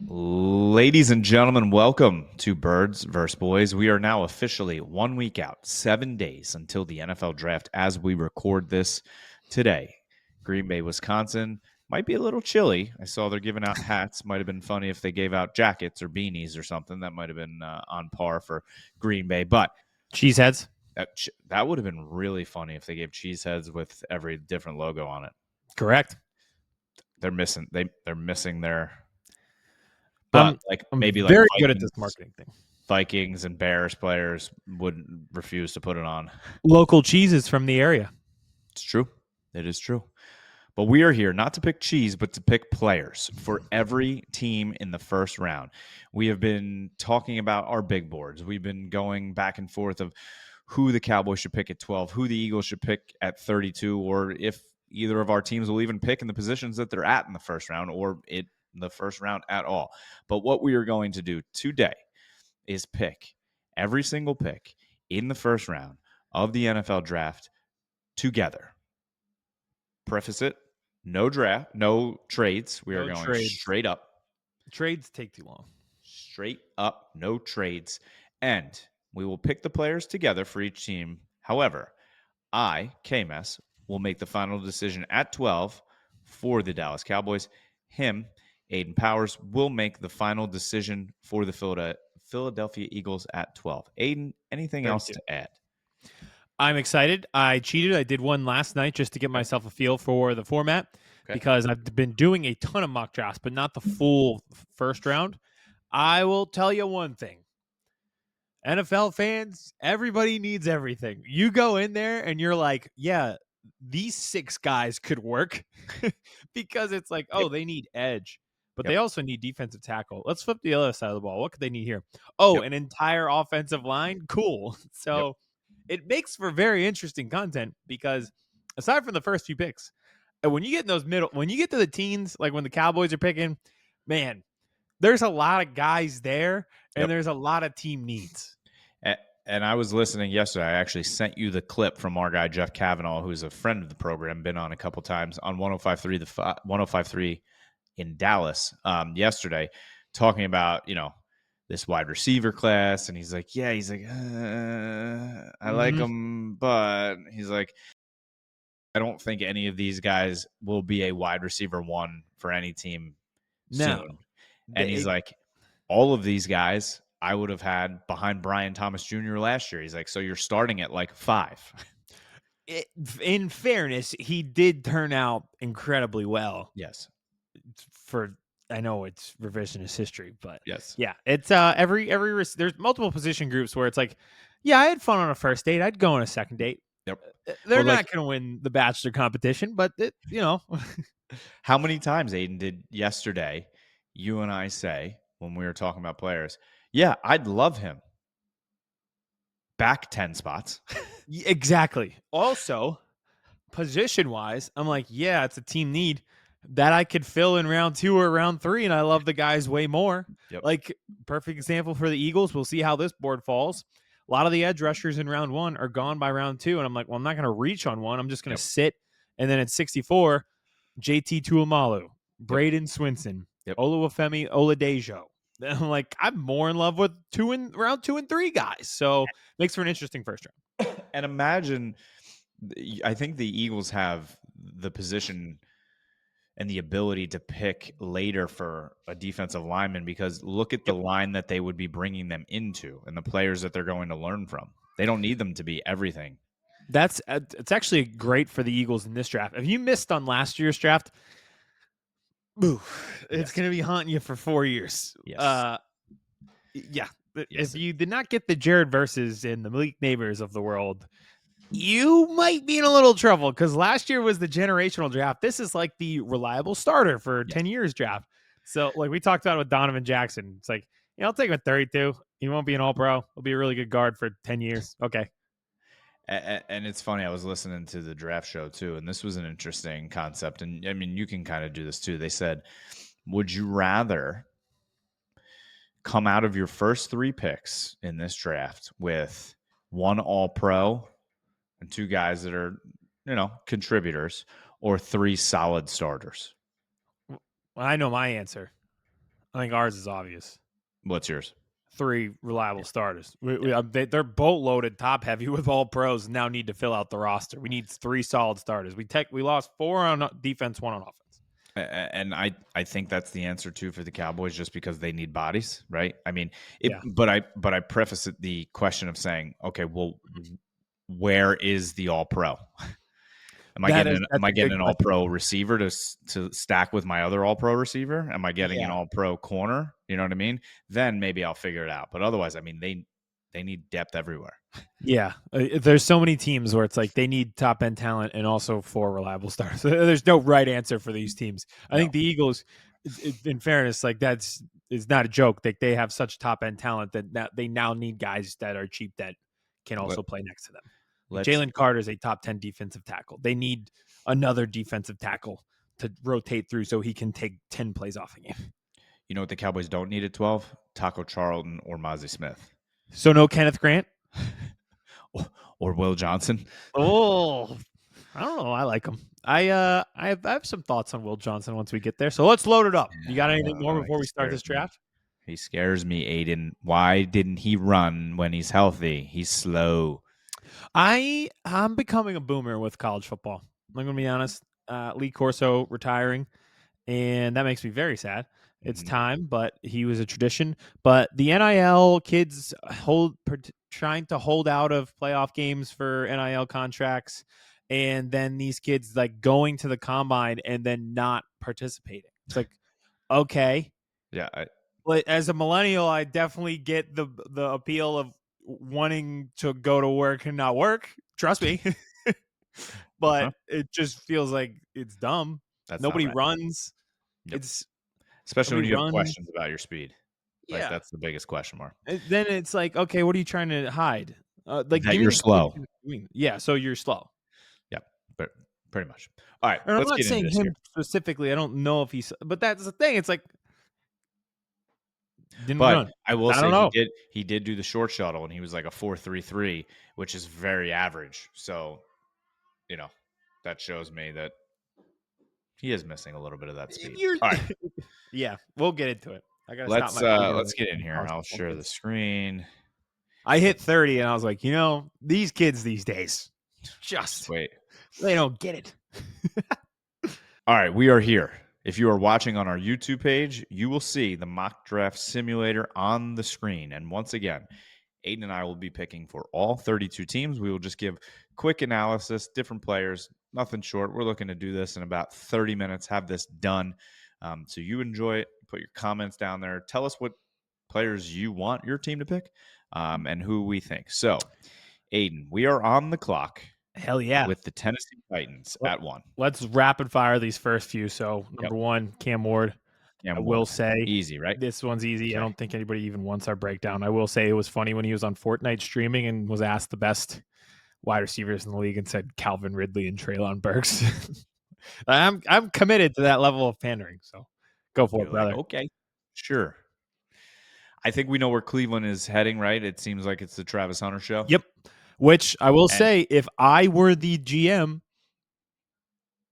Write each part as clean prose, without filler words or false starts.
Ladies and gentlemen, welcome to Birds vs. Boys. We are now officially 1 week out, 7 days until the NFL draft as we record this today. Green Bay, Wisconsin. Might be a little chilly. I saw they're giving out hats. Might have been funny if they gave out jackets or beanies or something. That might have been on par for Green Bay. But Cheeseheads. that would have been really funny if they gave cheese heads with every different logo on it. Correct. They're missing their I'm maybe like very good at this marketing thing. Vikings and Bears players would refuse to put it on. Local cheeses from the area. It's true. It is true. But we are here not to pick cheese, but to pick players for every team in the first round. We have been talking about our big boards. We've been going back and forth of who the Cowboys should pick at 12, who the Eagles should pick at 32, or if either of our teams will even pick in the positions that they're at in the first round or in the first round at all. But what we are going to do today is pick every single pick in the first round of the NFL draft together. Preface it, no draft, no trades. We are going straight up. Trades take too long. Straight up, no trades. And we will pick the players together for each team. However, I, KMS, will make the final decision at 12 for the Dallas Cowboys. Him, Aiden Powers, will make the final decision for the Philadelphia Eagles at 12. Aiden, anything 32. else to add? I'm excited. I cheated. I did one last night just to get myself a feel for the format because I've been doing a ton of mock drafts, but not the full first round. I will tell you one thing. NFL fans, everybody needs everything. You go in there and you're like, yeah, these 6 guys could work because it's like, oh, they need edge, but they also need defensive tackle. Let's flip the other side of the ball. What could they need here? Oh, an entire offensive line? Cool. So it makes for very interesting content because aside from the first few picks, when you get in those when you get to the teens, like when the Cowboys are picking, man, there's a lot of guys there and there's a lot of team needs. And I was listening yesterday. I actually sent you the clip from our guy, Jeff Cavanaugh, who's a friend of the program, been on a couple times on 105.3 in Dallas yesterday, talking about, this wide receiver class. And he's like, I like him, but he's like, I don't think any of these guys will be a wide receiver one for any team soon. And he's like, all of these guys I would have had behind Brian Thomas Jr. last year. He's like, so you're starting at like 5. In fairness, he did turn out incredibly well. Yes. I know it's revisionist history, but yes, yeah, it's there's multiple position groups where it's like, yeah, I had fun on a first date. I'd go on a second date. Yep. They're not going to win the Bachelor competition, but How many times, Aiden, did yesterday you and I say when we were talking about players, yeah, I'd love him back 10 spots. Exactly. Also, position-wise, I'm like, yeah, it's a team need that I could fill in round 2 or round 3, and I love the guys way more. Like, perfect example for the Eagles. We'll see how this board falls. A lot of the edge rushers in round 1 are gone by round 2, and I'm like, well, I'm not going to reach on one. I'm just going to sit, and then at 64, JT Tuimalu, Braden Swinson, Oluwafemi Oladejo. I'm like, I'm more in love with round 2 and 3 guys. So makes for an interesting first round. And imagine, I think the Eagles have the position and the ability to pick later for a defensive lineman because look at the line that they would be bringing them into and the players that they're going to learn from. They don't need them to be everything. It's actually great for the Eagles in this draft. If you missed on last year's draft, it's going to be haunting you for 4 years. Yes. If you did not get the Jared Verses and the Malik Neighbors of the world, you might be in a little trouble because last year was the generational draft. This is like the reliable starter for 10 years draft. So like we talked about with Donovan Jackson, it's like, I'll take him at 32. He won't be an all-pro. He'll be a really good guard for 10 years. Okay. And it's funny, I was listening to the draft show too, and this was an interesting concept. And I mean, you can kind of do this too. They said, would you rather come out of your first 3 picks in this draft with 1 all-pro and 2 guys that are, contributors, or 3 solid starters? Well, I know my answer. I think ours is obvious. What's yours? 3 reliable starters. They're boatloaded, top heavy with all pros. Now need to fill out the roster. We need 3 solid starters. We lost 4 on defense, 1 on offense. And I think that's the answer too for the Cowboys, just because they need bodies, right? I mean, Yeah, but I preface the question of saying, okay, well, where is the All Pro? Am that's I a good getting an All question. Pro receiver to stack with my other All Pro receiver? Am I getting an Yeah, All Pro corner? You know what I mean? Then maybe I'll figure it out. But otherwise, I mean, they need depth everywhere. yeah. There's so many teams where it's like they need top end talent and also 4 reliable stars. There's no right answer for these teams. I No, think the Eagles, in fairness, like that's is not a joke. Like they have such top end talent that they now need guys that are cheap that can let also play next to them. Like let's Jalen Carter is a top 10 defensive tackle. They need another defensive tackle to rotate through so he can take 10 plays off a game. you know what the Cowboys don't need at 12? Taco Charlton or Mozzie Smith. So no Kenneth Grant. Or Will Johnson. Oh, I don't know. I like him. I have some thoughts on Will Johnson once we get there. So let's load it up. You got anything more before He we start scares this me. draft? He scares me, Aiden. Why didn't he run when he's healthy? He's slow. I'm becoming a boomer with college football. I'm gonna be honest. Lee Corso retiring, and that makes me very sad. It's Mhm. time, but he was a tradition. But the NIL kids trying to hold out of playoff games for NIL contracts, and then these kids like going to the combine and then not participating. It's like, okay, Yeah, but as a millennial, I definitely get the appeal of wanting to go to work and not work. Trust me. uh-huh. But it just feels like it's dumb. That's not Nobody right. runs. Yep. It's Especially nobody when you have runs. questions about your speed. Like Yeah. that's the biggest question mark. Then it's like, okay, what are you trying to hide? Like, That give me you're the kid slow. who's doing. Yeah, so you're slow. Yep. But pretty much. All right, And I'm let's not get into saying this here. him specifically. I don't know if he's, but that's the thing. It's like didn't But run. I will I say don't know. he did do the short shuttle and he was like a 4.33, which is very average. So, you know, that shows me that he is missing a little bit of that speed. You're, All right. yeah, we'll get into it. I gotta stop my Let's boomer get in from here. college I'll football share the kids. screen. I hit Let's 30 and I was like, these kids these days, just just wait. they don't get it. All right, we are here. If you are watching on our YouTube page, you will see the mock draft simulator on the screen. And once again, Aiden and I will be picking for all 32 teams. We will just give quick analysis, different players, nothing short. We're looking to do this in about 30 minutes, have this done. So you enjoy it. Put your comments down there. Tell us what players you want your team to pick and who we think. So, Aiden, we are on the clock Hell yeah. with the Tennessee Titans Let- at 1. Let's rapid fire these first few. So, Yep. number 1, Cam Ward. I Cam will Ward. say Easy, right? this one's easy. I Okay. don't think anybody even wants our breakdown. I will say it was funny when he was on Fortnite streaming and was asked the best wide receivers in the league and said Calvin Ridley and Traylon Burks. I'm committed to that level of pandering. So go for it, You're like, brother. okay, sure. I think we know where Cleveland is heading, right? It seems like it's the Travis Hunter show. Yep. Which I will And say, if I were the GM,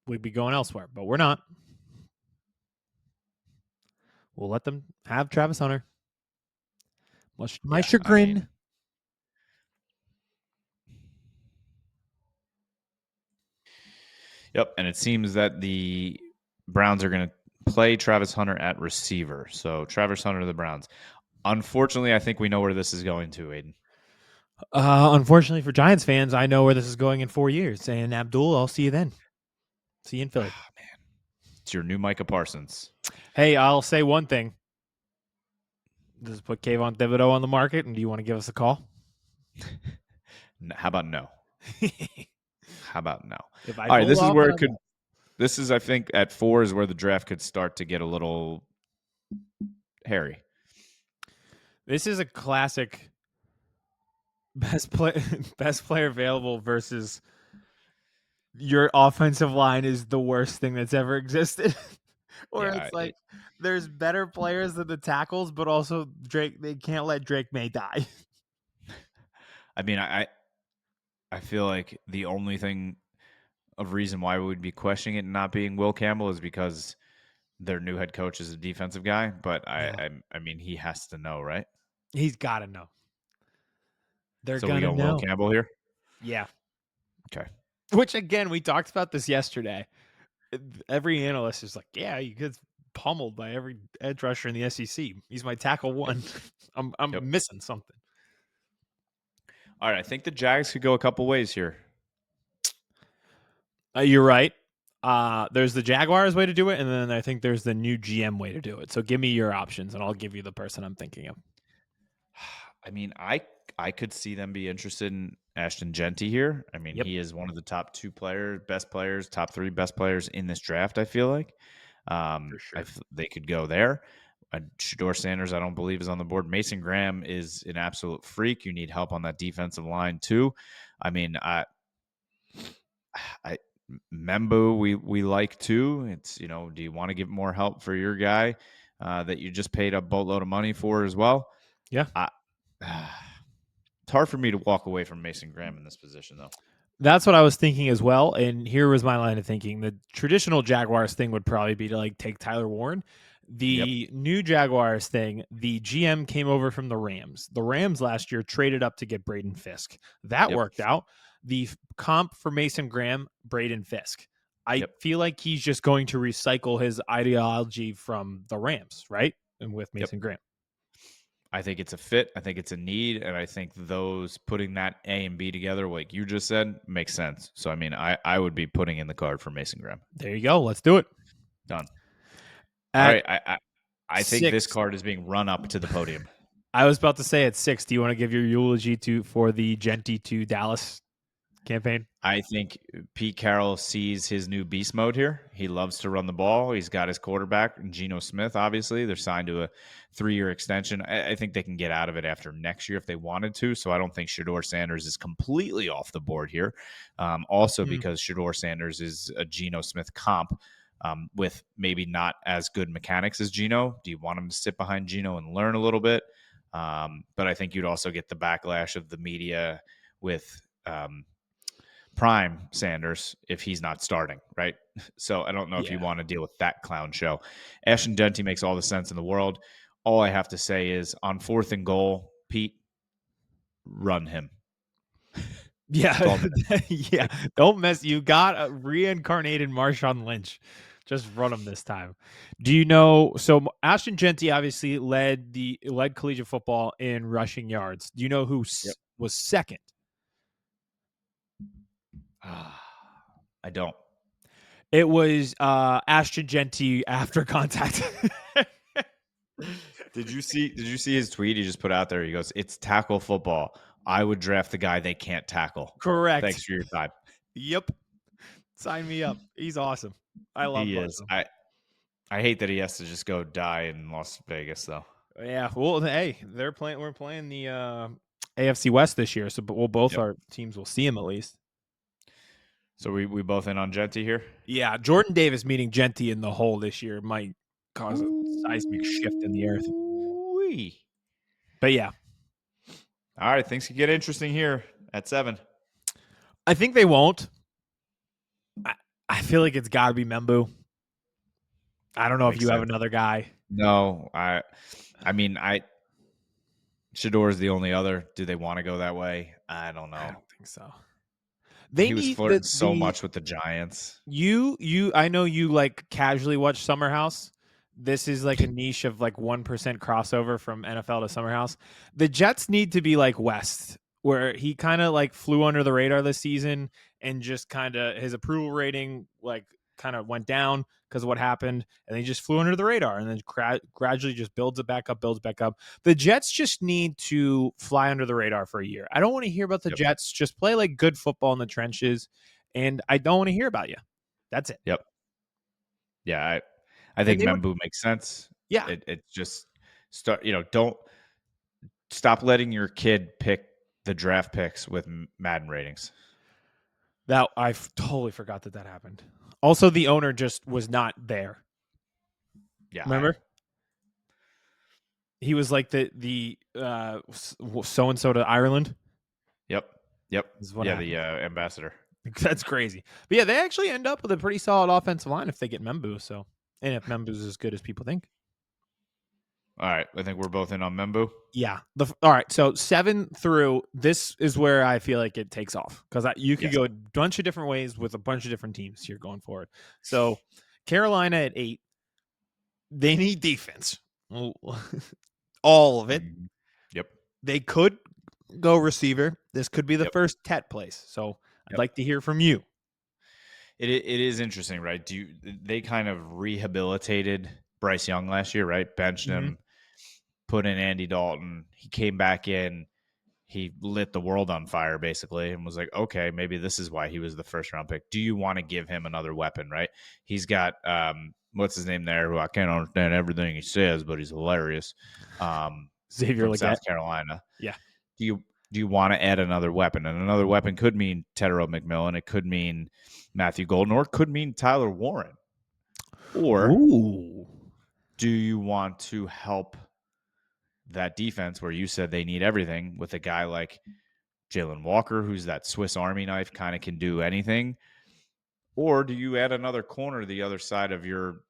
we'd be going elsewhere, but we're not. We'll let them have Travis Hunter. Much to my yeah, I chagrin. mean, yep. And it seems that the Browns are going to play Travis Hunter at receiver. So Travis Hunter to the Browns. Unfortunately, I think we know where this is going to, Aiden. Unfortunately for Giants fans, I know where this is going in 4 years. And Abdul, I'll see you then. See you in Philly. Ah, man, it's your new Micah Parsons. Hey, I'll say one thing. Does put Kayvon Thibodeau on the market, and do you want to give us a call? How about no? How about no? If I All right, pull this it is off, where then it I could. will. This is, I think, at 4 is where the draft could start to get a little hairy. This is a classic best player available versus your offensive line is the worst thing that's ever existed. Or Yeah, it's like there's better players than the tackles, but also Drake. They can't let Drake May die. I mean, I feel like the only thing of reason why we would be questioning it not being Will Campbell is because their new head coach is a defensive guy, but Yeah, I mean, he has to know, right? he's got to know. They're So we gonna going Will know. Campbell here? Yeah. Okay. Which again, we talked about this yesterday. Every analyst is like, "Yeah, you get pummeled by every edge rusher in the SEC. He's my tackle Yep. one. I'm Yep. missing something." All right. I think the Jags could go a couple ways here. You're right. There's the Jaguars way to do it, and then I think there's the new GM way to do it. So give me your options, and I'll give you the person I'm thinking of. I mean, I could see them be interested in Ashton Genty here. I mean, Yep, he is one of the top two players, best players, top three best players in this draft. I feel like for sure. they could go there. Shador Sanders, I don't believe is on the board. Mason Graham is an absolute freak. You need help on that defensive line too. I mean, I Membu we like too. It's do you want to give more help for your guy that you just paid a boatload of money for as well? Yeah. I, it's hard for me to walk away from Mason Graham in this position though. That's what I was thinking as well. And here was my line of thinking. The traditional Jaguars thing would probably be to like take Tyler Warren. Yep, The new Jaguars thing, the GM came over from the Rams. The Rams last year traded up to get Braden Fisk. That yep, worked out. The comp for Mason Graham, Braden Fisk. I yep. feel like he's just going to recycle his ideology from the Rams, right? And with Yep. Mason Graham. I think it's a fit. I think it's a need, and I think those putting that A and B together, like you just said, makes sense. So I mean, I would be putting in the card for Mason Graham. There you go. Let's do it. Done. All At right, I think this 6, card is being run up to the podium. I was about to say at 6. Do you want to give your eulogy for the Genty to Dallas campaign? I think Pete Carroll sees his new beast mode here. He loves to run the ball. He's got his quarterback, Geno Smith, obviously. They're signed to a 3-year extension. I think they can get out of it after next year if they wanted to. So I don't think Shador Sanders is completely off the board here. Also, Mm, because Shador Sanders is a Geno Smith comp with maybe not as good mechanics as Geno. Do you want him to sit behind Geno and learn a little bit? But I think you'd also get the backlash of the media with prime Sanders if he's not starting, right? So I don't know if you yeah. want to deal with that clown show. Ashton Genty makes all the sense in the world. All I have to say is on 4th and goal, Pete, run him. Yeah. 12 minutes. Yeah. Don't mess. You got a reincarnated Marshawn Lynch. Just run him this time. Do you know? So Ashton Genty obviously led collegiate football in rushing yards. Do you know who Yep. was second? I don't. It was Ashton Genty after contact. Did you see his tweet he just put out there? He goes, "It's tackle football. I would draft the guy they can't tackle. Correct. Thanks for your time." Yep. Sign me up. He's awesome. I love He both is. of them. I hate that he has to just go die in Las Vegas though. Yeah. Well, hey, they're playing. We're playing the AFC West this year, so we'll both Yep. our teams will see him at least. So we both in on Genty here. Yeah, Jordan Davis meeting Genty in the hole this year might cause a seismic shift in the earth. Ooh-wee. But yeah, All right, things could get interesting here at 7. I think they won't. I feel like it's got to be Membu. I don't know if Makes you have sense. another guy. No, I mean, Shador is the only other. Do they want to go that way? I don't I know. don't think so. They He was need flirting so the much with the Giants. you I know you like casually watch Summer House. This is like a niche of like 1% crossover from NFL to Summer House. The Jets need to be like West, where he kind of like flew under the radar this season and just kind of his approval rating like kind of went down because of what happened, and he just flew under the radar and then gradually just builds it back up, builds back up. The Jets just need to fly under the radar for a year. I don't want to hear about the Yep. Jets. Just play like good football in the trenches, and I don't want to hear about you. That's it. Yep. Yeah, I And think they were, Membu makes sense. yeah. It just start. Don't stop letting your kid pick the draft picks with Madden ratings. That I totally forgot that happened. Also, the owner just was not there. Yeah. Remember, he was like the so and so to Ireland. Yep. Yep. Is what Yeah. happened. The ambassador. That's crazy. But yeah, they actually end up with a pretty solid offensive line if they get Membu. So And if Memphis is as good as people think. All right. I think we're both in on Membu. Yeah. All right. So 7 through this is where I feel like it takes off because you could Yes. go a bunch of different ways with a bunch of different teams here going forward. So Carolina at 8, they need defense. All of it. Mhm. Yep. They could go receiver. This could be the Yep. first Tet place. So I'd Yep. like to hear from you. It is interesting, right? They kind of rehabilitated Bryce Young last year, right? Benched Mm-hmm. him, put in Andy Dalton. He came back in. He lit the world on fire basically and was like, okay, maybe this is why he was the first round pick. Do you want to give him another weapon, right? He's got what's his name there, who I can't understand everything he says, but he's hilarious. Xavier From South Leggett. Carolina. Yeah. Do you want to add another weapon? And another weapon could mean Tedero McMillan, it could mean Matthew Golden, or it could mean Tyler Warren. Or Ooh. do you want to help that defense where you said they need everything with a guy like Jalen Walker, who's that Swiss Army knife, kind of can do anything? Or do you add another corner to the other side of your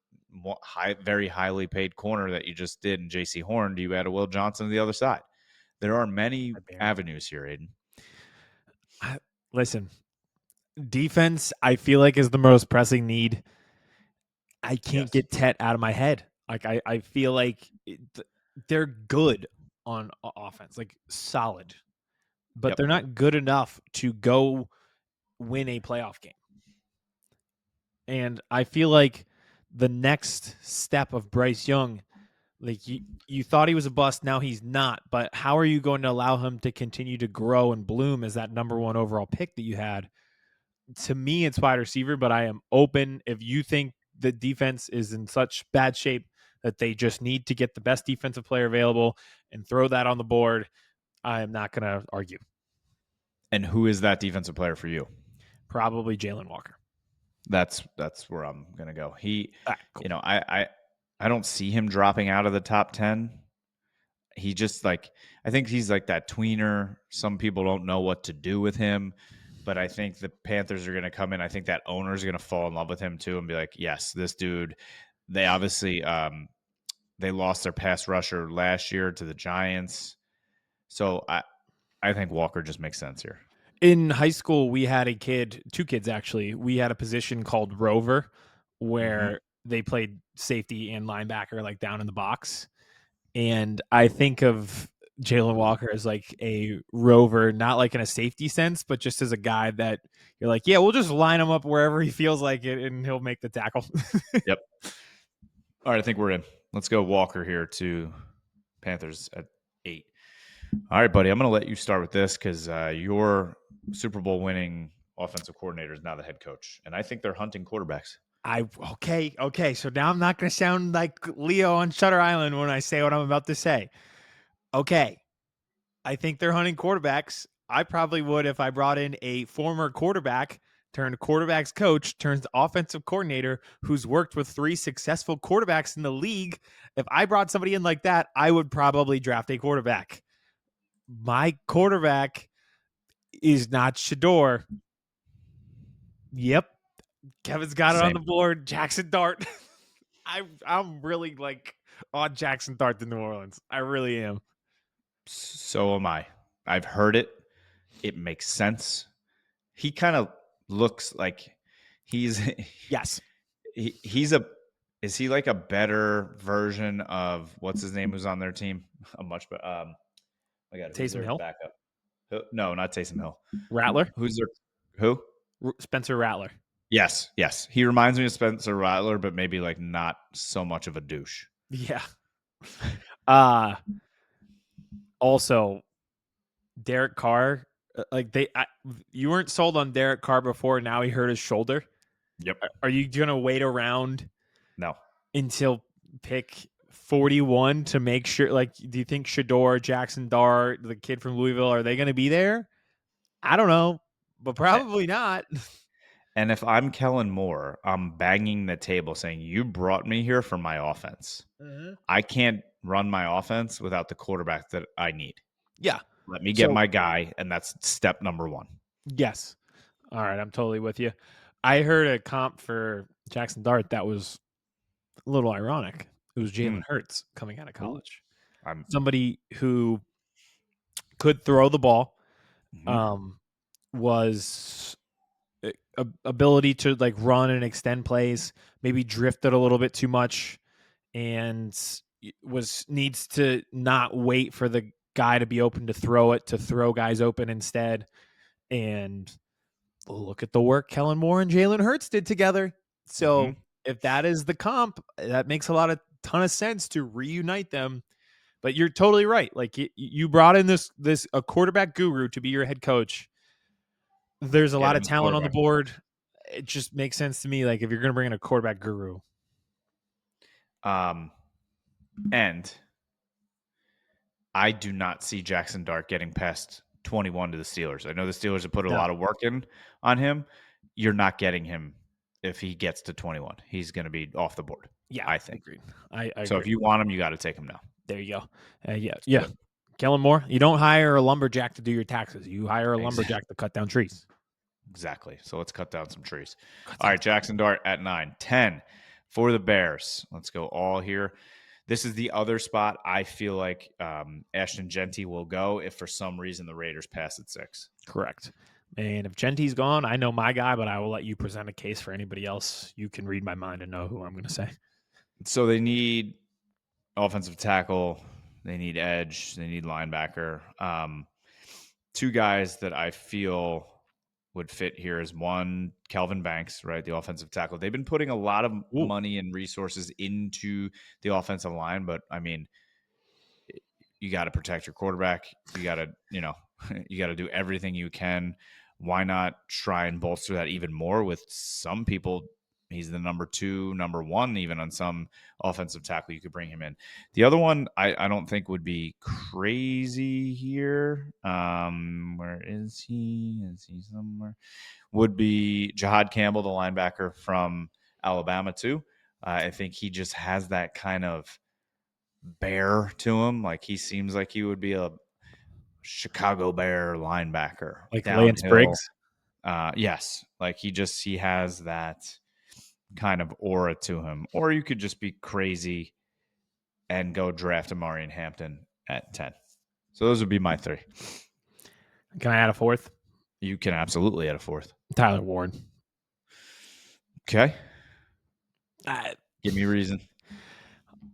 very highly paid corner that you just did in J.C. Horn? Do you add a Will Johnson to the other side? There are many I buried it. avenues here, Aiden. Listen, defense, I feel like is the most pressing need. I can't Yes. get Tet out of my head. Like I feel like they're good on offense, like solid, but Yep. they're not good enough to go win a playoff game. And I feel like the next step of Bryce Young, like you thought he was a bust, now he's not. But how are you going to allow him to continue to grow and bloom as that number 1 overall pick that you had? To me, it's wide receiver, but I am open. If you think the defense is in such bad shape that they just need to get the best defensive player available and throw that on the board, I am not going to argue. And who is that defensive player for you? Probably Jalen Walker. That's where I'm gonna go. He, Cool. you know, I don't see him dropping out of the top 10. He just like, I think he's like that tweener. Some people don't know what to do with him, but I think the Panthers are going to come in. I think that owner is going to fall in love with him too and be like, yes, this dude. They obviously they lost their pass rusher last year to the Giants, so I think Walker just makes sense here. In high school, we had two kids actually. We had a position called rover Mm-hmm. where they played safety and linebacker like down in the box. And I think of Jalen Walker as like a rover, not like in a safety sense, but just as a guy that you're like, yeah, we'll just line him up wherever he feels like it and he'll make the tackle. Yep. All right, I think we're in. Let's go Walker here to Panthers at 8. All right, buddy. I'm going to let you start with this because your Super Bowl winning offensive coordinator is now the head coach, and I think they're hunting quarterbacks. Okay. So now I'm not going to sound like Leo on Shutter Island when I say what I'm about to say. Okay. I think they're hunting quarterbacks. I probably would if I brought in a former quarterback turned quarterbacks coach turns offensive coordinator who's worked with 3 successful quarterbacks in the league. If I brought somebody in like that, I would probably draft a quarterback. My quarterback is not Shador. Yep. Kevin's got it on Same. the board. Jackson Dart. I'm really like on Jackson Dart to New Orleans. I really am. So am I. I've heard it. It makes sense. He kind of looks like he's Yes. he's a is he like a better version of what's his name who's on their team? A much better. I got who's Taysom their Hill. backup? No, not Taysom Hill. Rattler. Who's their who? Spencer Rattler. Yes. He reminds me of Spencer Rattler, but maybe like not so much of a douche. Yeah. Uh also Derek Carr, like you weren't sold on Derek Carr before. Now he hurt his shoulder. Yep. Are you gonna wait around No. until pick 41 to make sure? Like, do you think Shador, Jackson Dart, the kid from Louisville, are they gonna be there? I don't know, but probably not. And if I'm Kellen Moore, I'm banging the table saying, "You brought me here for my offense. Mhm. I can't run my offense without the quarterback that I need. Yeah. Let me get So my guy, and that's step number 1." yes. All right, I'm totally with you. I heard a comp for Jackson Dart that was a little ironic. It was Jalen Mm. Hurts coming out of Ooh, college. I'm. Somebody who could throw the ball, Mhm. um, was ability to like run and extend plays, maybe drifted a little bit too much, and was needs to not wait for the guy to be open to throw it, to throw guys open instead. And look at the work Kellen Moore and Jalen Hurts did together. Mhm. So if that is the comp, that makes a lot of ton of sense to reunite them. But you're totally right. Like you brought in this a quarterback guru to be your head coach. There's a Get lot him of a talent on the quarterback. board. It just makes sense to me. Like if you're going to bring in a quarterback guru, Um, and I do not see Jackson Dart getting past 21 to the Steelers. I know the Steelers have put a no, lot of work in on him. You're not getting him if he gets to 21. He's going to be off the board, yeah, I think. agreed. I So if agree. you want him, you got to take him now. There you go. Let's do Yeah. it. Kellen Moore, you don't hire a lumberjack to do your taxes. You hire a Exactly. lumberjack to cut down trees. Exactly. So let's cut down some trees. Cut All down. right, Jackson Dart at 9. 10 for the Bears. Let's go all here. This is the other spot I feel like Ashton Genty will go if for some reason the Raiders pass at 6. Correct. And if Genty's gone, I know my guy, but I will let you present a case for anybody else. You can read my mind and know who I'm going to say. So they need offensive tackle, they need edge, they need linebacker. Two guys that I feel would fit here is one, Kelvin Banks, right? The offensive tackle. They've been putting a lot of Ooh, money and resources into the offensive line, but I mean, you got to protect your quarterback. You got to, you got to do everything you can. Why not try and bolster that even more with some people? He's the number 2, number 1, even on some offensive tackle. You could bring him in. The other one, I don't think would be crazy here. Where is he? Is he somewhere? Would be Jahad Campbell, the linebacker from Alabama, too. I think he just has that kind of bear to him. Like he seems like he would be a Chicago Bear linebacker like Lance downhill. Briggs. Yes, like he has that kind of aura to him. Or you could just be crazy and go draft Amari Hampton at 10. So those would be my 3. Can I add a fourth? You can absolutely add a 4th. Tyler Warren. Okay, I, give me a reason.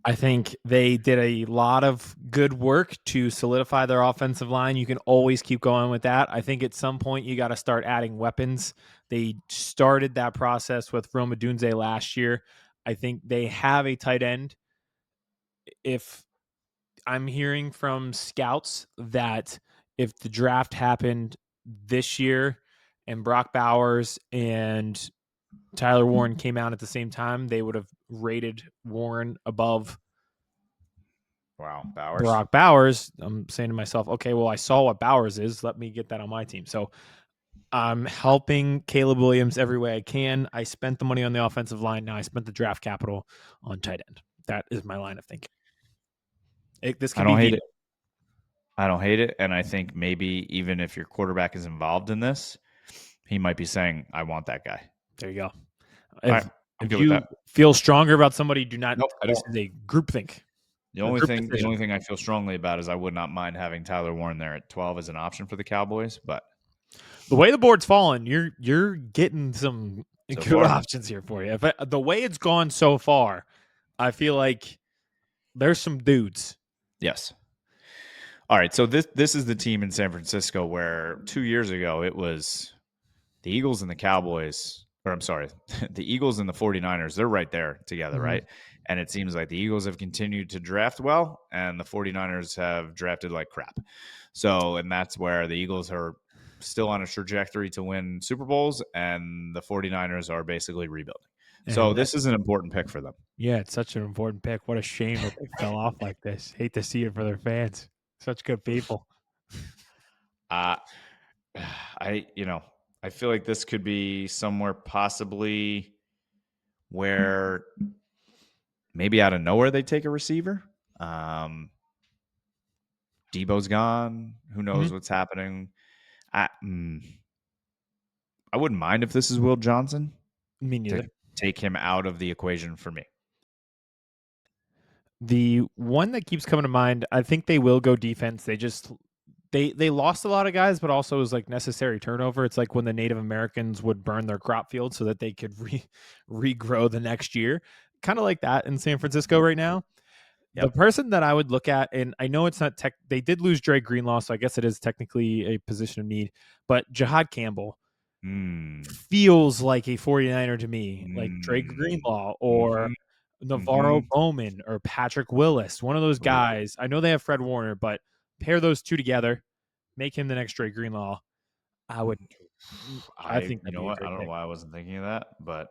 I think they did a lot of good work to solidify their offensive line. You can always keep going with that. I think at some point you got to start adding weapons. They started that process with Roma Dunze last year. I think they have a tight end. If I'm hearing from scouts that if the draft happened this year and Brock Bowers and Tyler Warren came out at the same time, they would have rated Warren above Wow, Bowers. Brock Bowers. I'm saying to myself, okay, well, I saw what Bowers is. Let me get that on my team. So I'm helping Caleb Williams every way I can. I spent the money on the offensive line. Now I spent the draft capital on tight end. That is my line of thinking. This I can be don't hate vetoed. it. I don't hate it. And I think maybe even if your quarterback is involved in this, he might be saying, I want that guy. There you go. All right. I'm If good with you that. feel stronger about somebody, do not. Nope, I This don't. is a group think, The a only group thing the decision. only thing I feel strongly about is I would not mind having Tyler Warren there at 12 as an option for the Cowboys, but The way the board's falling, you're getting some so good far, options here for you. The way it's gone so far, I feel like there's some dudes. yes. All right, so this is the team in San Francisco where 2 years ago it was the Eagles and the Cowboys, or I'm sorry, the Eagles and the 49ers, they're right there together, Mhm. right? And it seems like the Eagles have continued to draft well and the 49ers have drafted like crap. So, and that's where the Eagles are still on a trajectory to win Super Bowls and the 49ers are basically rebuilding. So, And this is an important pick for them. yeah, it's such an important pick. What a shame that they fell off like this. Hate to see it for their fans. Such good people. Uh I, I feel like this could be somewhere possibly where maybe out of nowhere they take a receiver. Um, Debo's gone. Who knows Mhm. what's happening? I, mm, I wouldn't mind if this is Will Johnson Me to neither. take him out of the equation for me. The one that keeps coming to mind, I think they will go defense. They lost a lot of guys, but also it was like necessary turnover. It's like when the Native Americans would burn their crop field so that they could regrow the next year. Kind of like that in San Francisco right now. The Yep. person that I would look at, and I know it's not tech, they did lose Dre Greenlaw, so I guess it is technically a position of need, but Jihad Campbell Mm. feels like a 49er to me, like Dre Mm. Greenlaw or Mhm. Navarro Mhm. Bowman or Patrick Willis, one of those Ooh. guys. I know they have Fred Warner, but pair those two together, make him the next Dre Greenlaw. I would, I think You that'd know be a what? I great don't know pick. why I wasn't thinking of that, but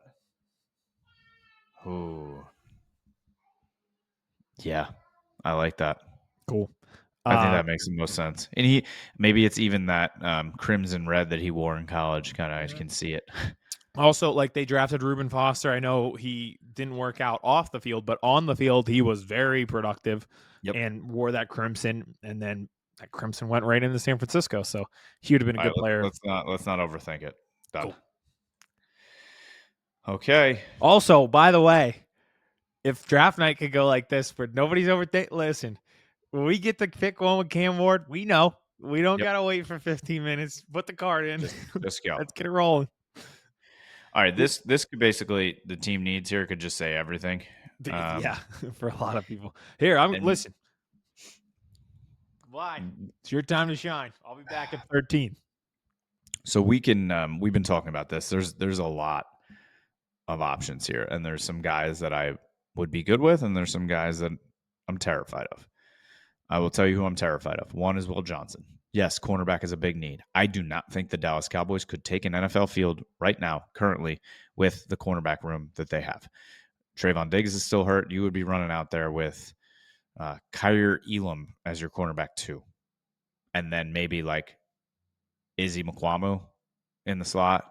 ooh, yeah, I like that. Cool. I think Uh, that makes the most sense. And he maybe it's even that crimson red that he wore in college. Kind of, I mhm. can see it. Also, like they drafted Reuben Foster. I know he didn't work out off the field, but on the field, he was very productive Yep. and wore that crimson. And then that crimson went right into San Francisco. So he would have been a All right, good player. let's not overthink it. Done. Cool. Okay. Also, by the way, if draft night could go like this, where nobody's overthinking, listen, when we get to pick one with Cam Ward, we know we don't Yep. gotta wait for 15 minutes. Put the card in. Just go. Let's get it rolling. All right. This could basically the team needs here could just say everything. Yeah, for a lot of people. Here, I'm And listen. Why? It's your time to shine. I'll be back at 13. so we can we've been talking about this. There's a lot of options here, and there's some guys that I would be good with, and there's some guys that I'm terrified of. I will tell you who I'm terrified of. One is Will Johnson. Yes, cornerback is a big need. I do not think the Dallas Cowboys could take an NFL field right now, currently, with the cornerback room that they have. Trayvon Diggs is still hurt. You would be running out there with Kyrie Elam as your cornerback too, and then maybe like Izzy McQuamu in the slot.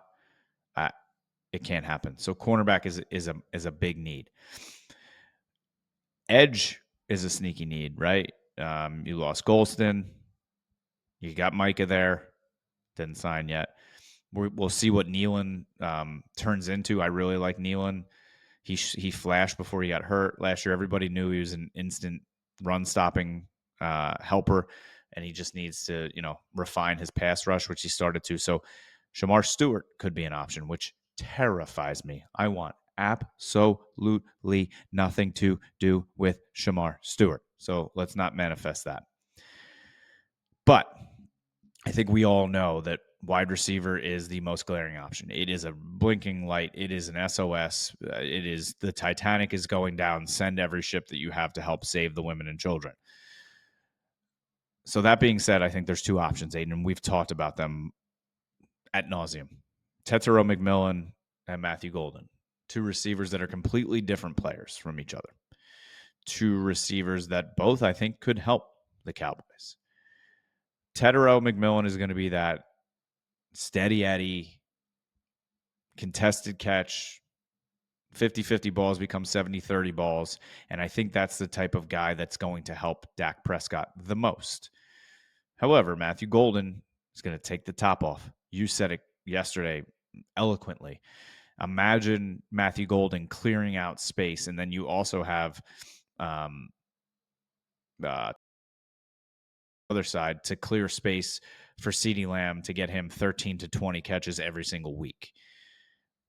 Uh, it can't happen. So cornerback is a big need. Edge is a sneaky need, right? You lost Golston. You got Micah there. Didn't sign yet. We'll see what Nealon turns into. I really like Nealon. He flashed before he got hurt last year. Everybody knew he was an instant run stopping helper, and he just needs to refine his pass rush, which he started to. So Shamar Stewart could be an option, which terrifies me. I want absolutely nothing to do with Shamar Stewart. So let's not manifest that. But I think we all know that wide receiver is the most glaring option. It is a blinking light. It is an SOS. It is the Titanic is going down. Send every ship that you have to help save the women and children. So that being said, I think there's two options, Aiden, and we've talked about them ad nauseum. Tetero McMillan and Matthew Golden, two receivers that are completely different players from each other. Two receivers that both I think could help the Cowboys. Tetero McMillan is going to be that steady Eddie, contested catch, 50-50 balls become 70-30 balls. And I think that's the type of guy that's going to help Dak Prescott the most. However, Matthew Golden is going to take the top off. You said it yesterday eloquently. Imagine Matthew Golden clearing out space, and then you also have uh, other side to clear space for CeeDee Lamb to get him 13 to 20 catches every single week.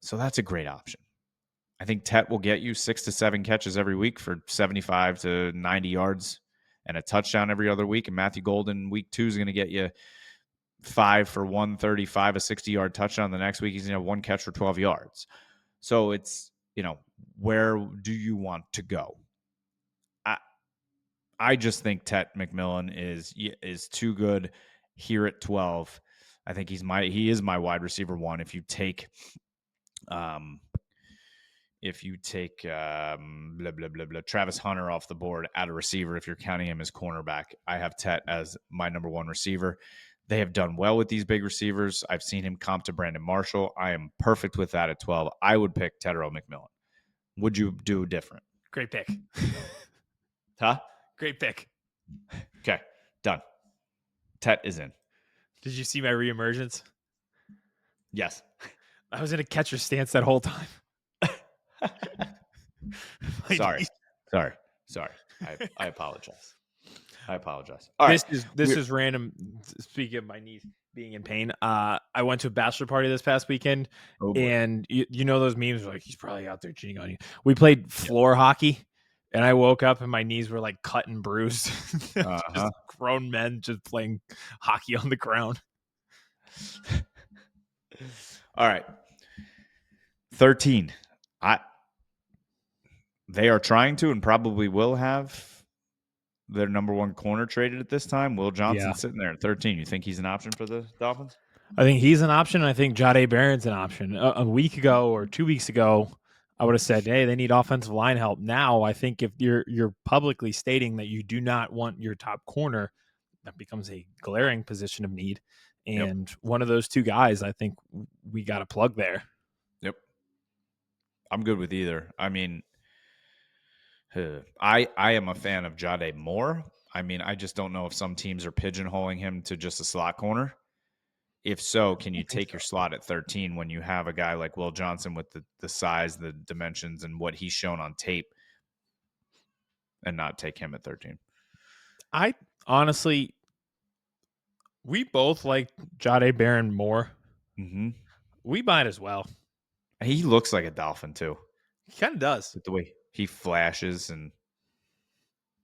So that's a great option. I think Tet will get you 6 to 7 catches every week for 75 to 90 yards and a touchdown every other week. And Matthew Golden, week 2 is going to get you 5 for 135, a 60-yard touchdown. The next week, he's going to have one catch for 12 yards. So it's, where do you want to go? I just think Tet McMillan is too good here at 12. I think he is my wide receiver one. Um, if you take blah blah blah blah Travis Hunter off the board at a receiver, if you're counting him as cornerback, I have Tet as my number one receiver. They have done well with these big receivers. I've seen him comp to Brandon Marshall. I am perfect with that at 12. I would pick Tetero McMillan. Would you do different? Great pick. Huh? Great pick. Okay, done. Tet is in. Did you see my reemergence? Yes. I was in a catcher stance that whole time. Sorry. I apologize. I apologize. All right. This is random. Speaking of my niece being in pain, I went to a bachelor party this past weekend, Oh boy. and you know those memes like he's probably out there cheating on you. We played Yep. floor hockey, and I woke up and my knees were like cut and bruised. Just Uh-huh. grown men just playing hockey on the ground. All right. 13. They are trying to and probably will have their number one corner traded at this time. Will Yeah, Johnson sitting there at 13. You think he's an option for the Dolphins? I think he's an option. I think Jade Barron's an option. A week ago or 2 weeks ago, I would have said, "Hey, they need offensive line help." Now, I think if you're publicly stating that you do not want your top corner, that becomes a glaring position of need. Yep. And one of those two guys, I think we got a plug there. Yep. I'm good with either. I mean, I am a fan of Jade more. I mean, I just don't know if some teams are pigeonholing him to just a slot corner. If so, can I you think take so. your slot at 13 when you have a guy like Will Johnson with the size, the dimensions, and what he's shown on tape, and not take him at 13? I honestly, we both like Jade Barron more. Mm-hmm. We might as well. He looks like a Dolphin too, He kind of does. with the way he flashes. And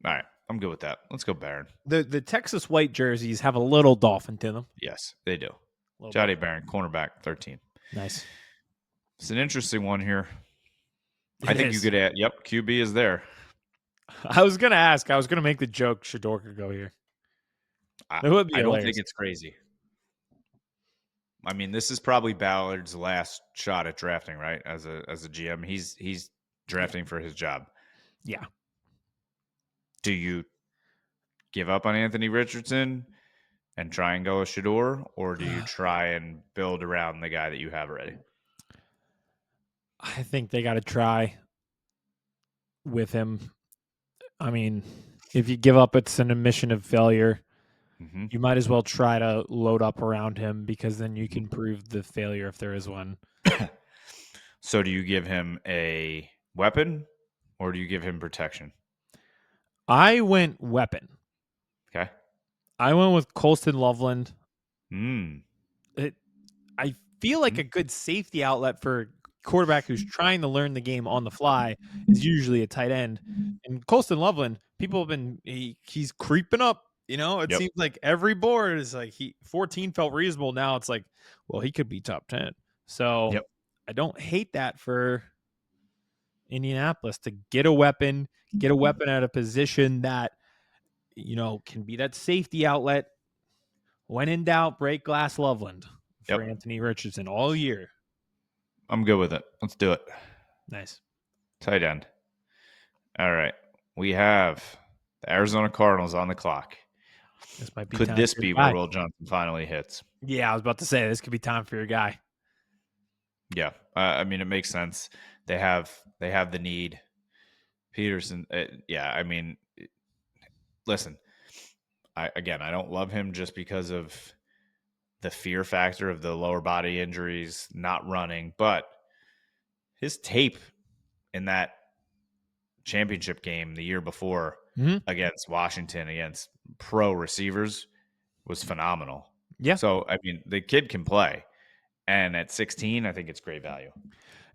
all right, I'm good with that. Let's go Barron. The Texas white jerseys have a little dolphin to them. Yes, they do. A little bit. Jade Barron, cornerback, 13. Nice. It's an interesting one here. I It think you is. could add. Yep, QB is there. I was gonna ask. I was gonna make the joke. Shador could go here. I, That would be I don't think hilarious. it's crazy. I mean, this is probably Ballard's last shot at drafting, right? As a GM, he's drafting for his job. Yeah. Do you give up on Anthony Richardson and try and go with Shador, or do you try and build around the guy that you have already? I think they got to try with him. I mean, if you give up, it's an admission of failure. Mm-hmm. You might as well try to load up around him because then you can prove the failure if there is one. So, do you give him a weapon, or do you give him protection? I went weapon. Okay. I went with Colston Loveland. Mm. I feel like a good safety outlet for a quarterback who's trying to learn the game on the fly is usually a tight end. And Colston Loveland, people have been he's creeping up. You know, it Yep. seems like every board is like 14 felt reasonable. Now it's like, well, he could be top 10. So Yep. I don't hate that for Indianapolis to get a weapon at a position that, can be that safety outlet. When in doubt, break glass Loveland for Yep. Anthony Richardson all year. I'm good with it. Let's do it. Nice. Tight end. All right. We have the Arizona Cardinals on the clock. This might be Could time this for your be where guy. Will Johnson finally hits? Yeah, I was about to say this could be time for your guy. Yeah. I mean, it makes sense. They have the need. Peterson. Yeah. I mean, listen, I don't love him just because of the fear factor of the lower body injuries, not running, but his tape in that championship game the year before Mm-hmm. against Washington, against pro receivers, was phenomenal. Yeah. So, I mean, the kid can play. And at 16, I think it's great value.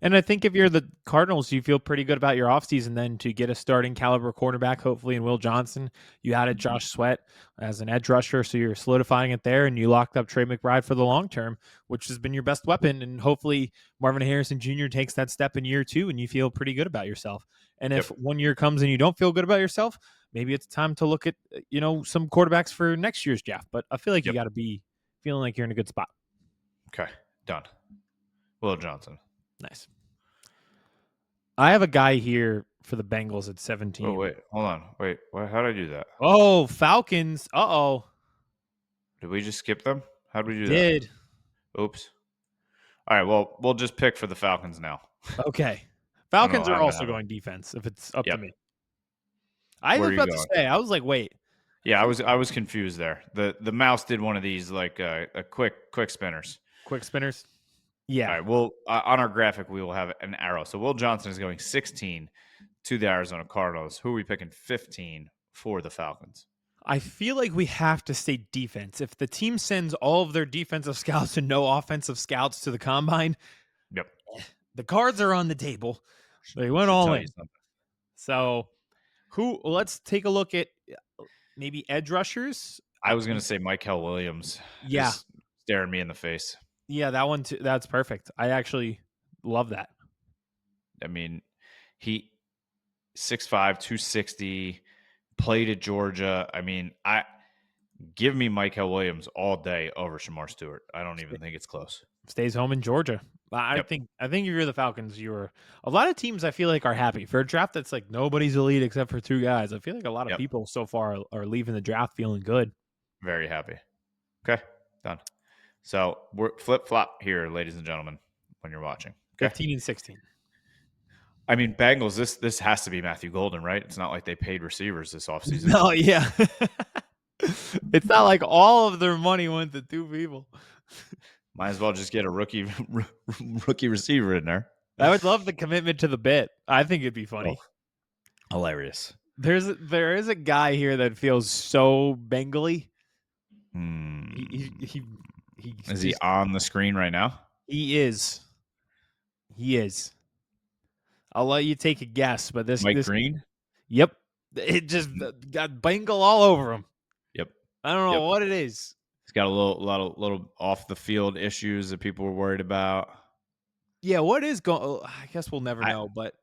And I think if you're the Cardinals, you feel pretty good about your offseason then to get a starting caliber cornerback, hopefully in Will Johnson. You added Josh Sweat as an edge rusher, so you're solidifying it there, and you locked up Trey McBride for the long term, which has been your best weapon. And hopefully Marvin Harrison Jr. takes that step in year 2, and you feel pretty good about yourself. And if Yep. 1 year comes and you don't feel good about yourself, maybe it's time to look at some quarterbacks for next year's draft. But I feel like you got to be feeling like you're in a good spot. Okay. Done. Will Johnson. Nice. I have a guy here for the Bengals at 17. Oh, wait. Hold on. Wait. How did I do that? Oh, Falcons. Uh-oh. Did we just skip them? How did we do Did. that? Oops. All right. Well, we'll just pick for the Falcons now. Okay. I don't Falcons know are how that also happened. going defense if it's up to Yep. me. I Where was are you about to going? say, I was like, wait. Yeah, I was confused there. The mouse did one of these like a quick spinners. Quick spinners. All Yeah. right. Well, on our graphic we will have an arrow. So Will Johnson is going 16. to the Arizona Cardinals. Who are we picking 15 for the Falcons? I feel like we have to stay defense. If the team sends all of their defensive scouts and no offensive scouts to the combine, Yep. the cards are on the table. They went Should all tell you in. something. So, let's take a look at maybe edge rushers. I was going to say Michael Williams Yeah. is staring me in the face. Yeah, that one too. That's perfect. I actually love that. I mean, he 6'5", 260, played at Georgia. I mean, give me Michael Williams all day over Shamar Stewart. I don't even think it's close. Stays home in Georgia. I Yep. think if you're the Falcons, you're a lot of teams I feel like are happy for a draft that's like nobody's elite except for two guys. I feel like a lot of Yep. people so far are leaving the draft feeling good. Very happy. Okay, done. So we're flip flop here, ladies and gentlemen, when you're watching. Okay. 15 and 16. I mean, Bengals, this has to be Matthew Golden, right? It's not like they paid receivers this offseason. No, yeah. It's not like all of their money went to two people. Might as well just get a rookie receiver in there. I would love the commitment to the bit. I think it'd be funny. Oh, hilarious. There is a guy here that feels so Bengali. He Is he on the screen right now? He is. He is. I'll let you take a guess, but this Green? Yep. It just got Bengal all over him. Yep. I don't know what it is. He's got a little off the field issues that people were worried about. Yeah, what is going? I guess we'll never know. But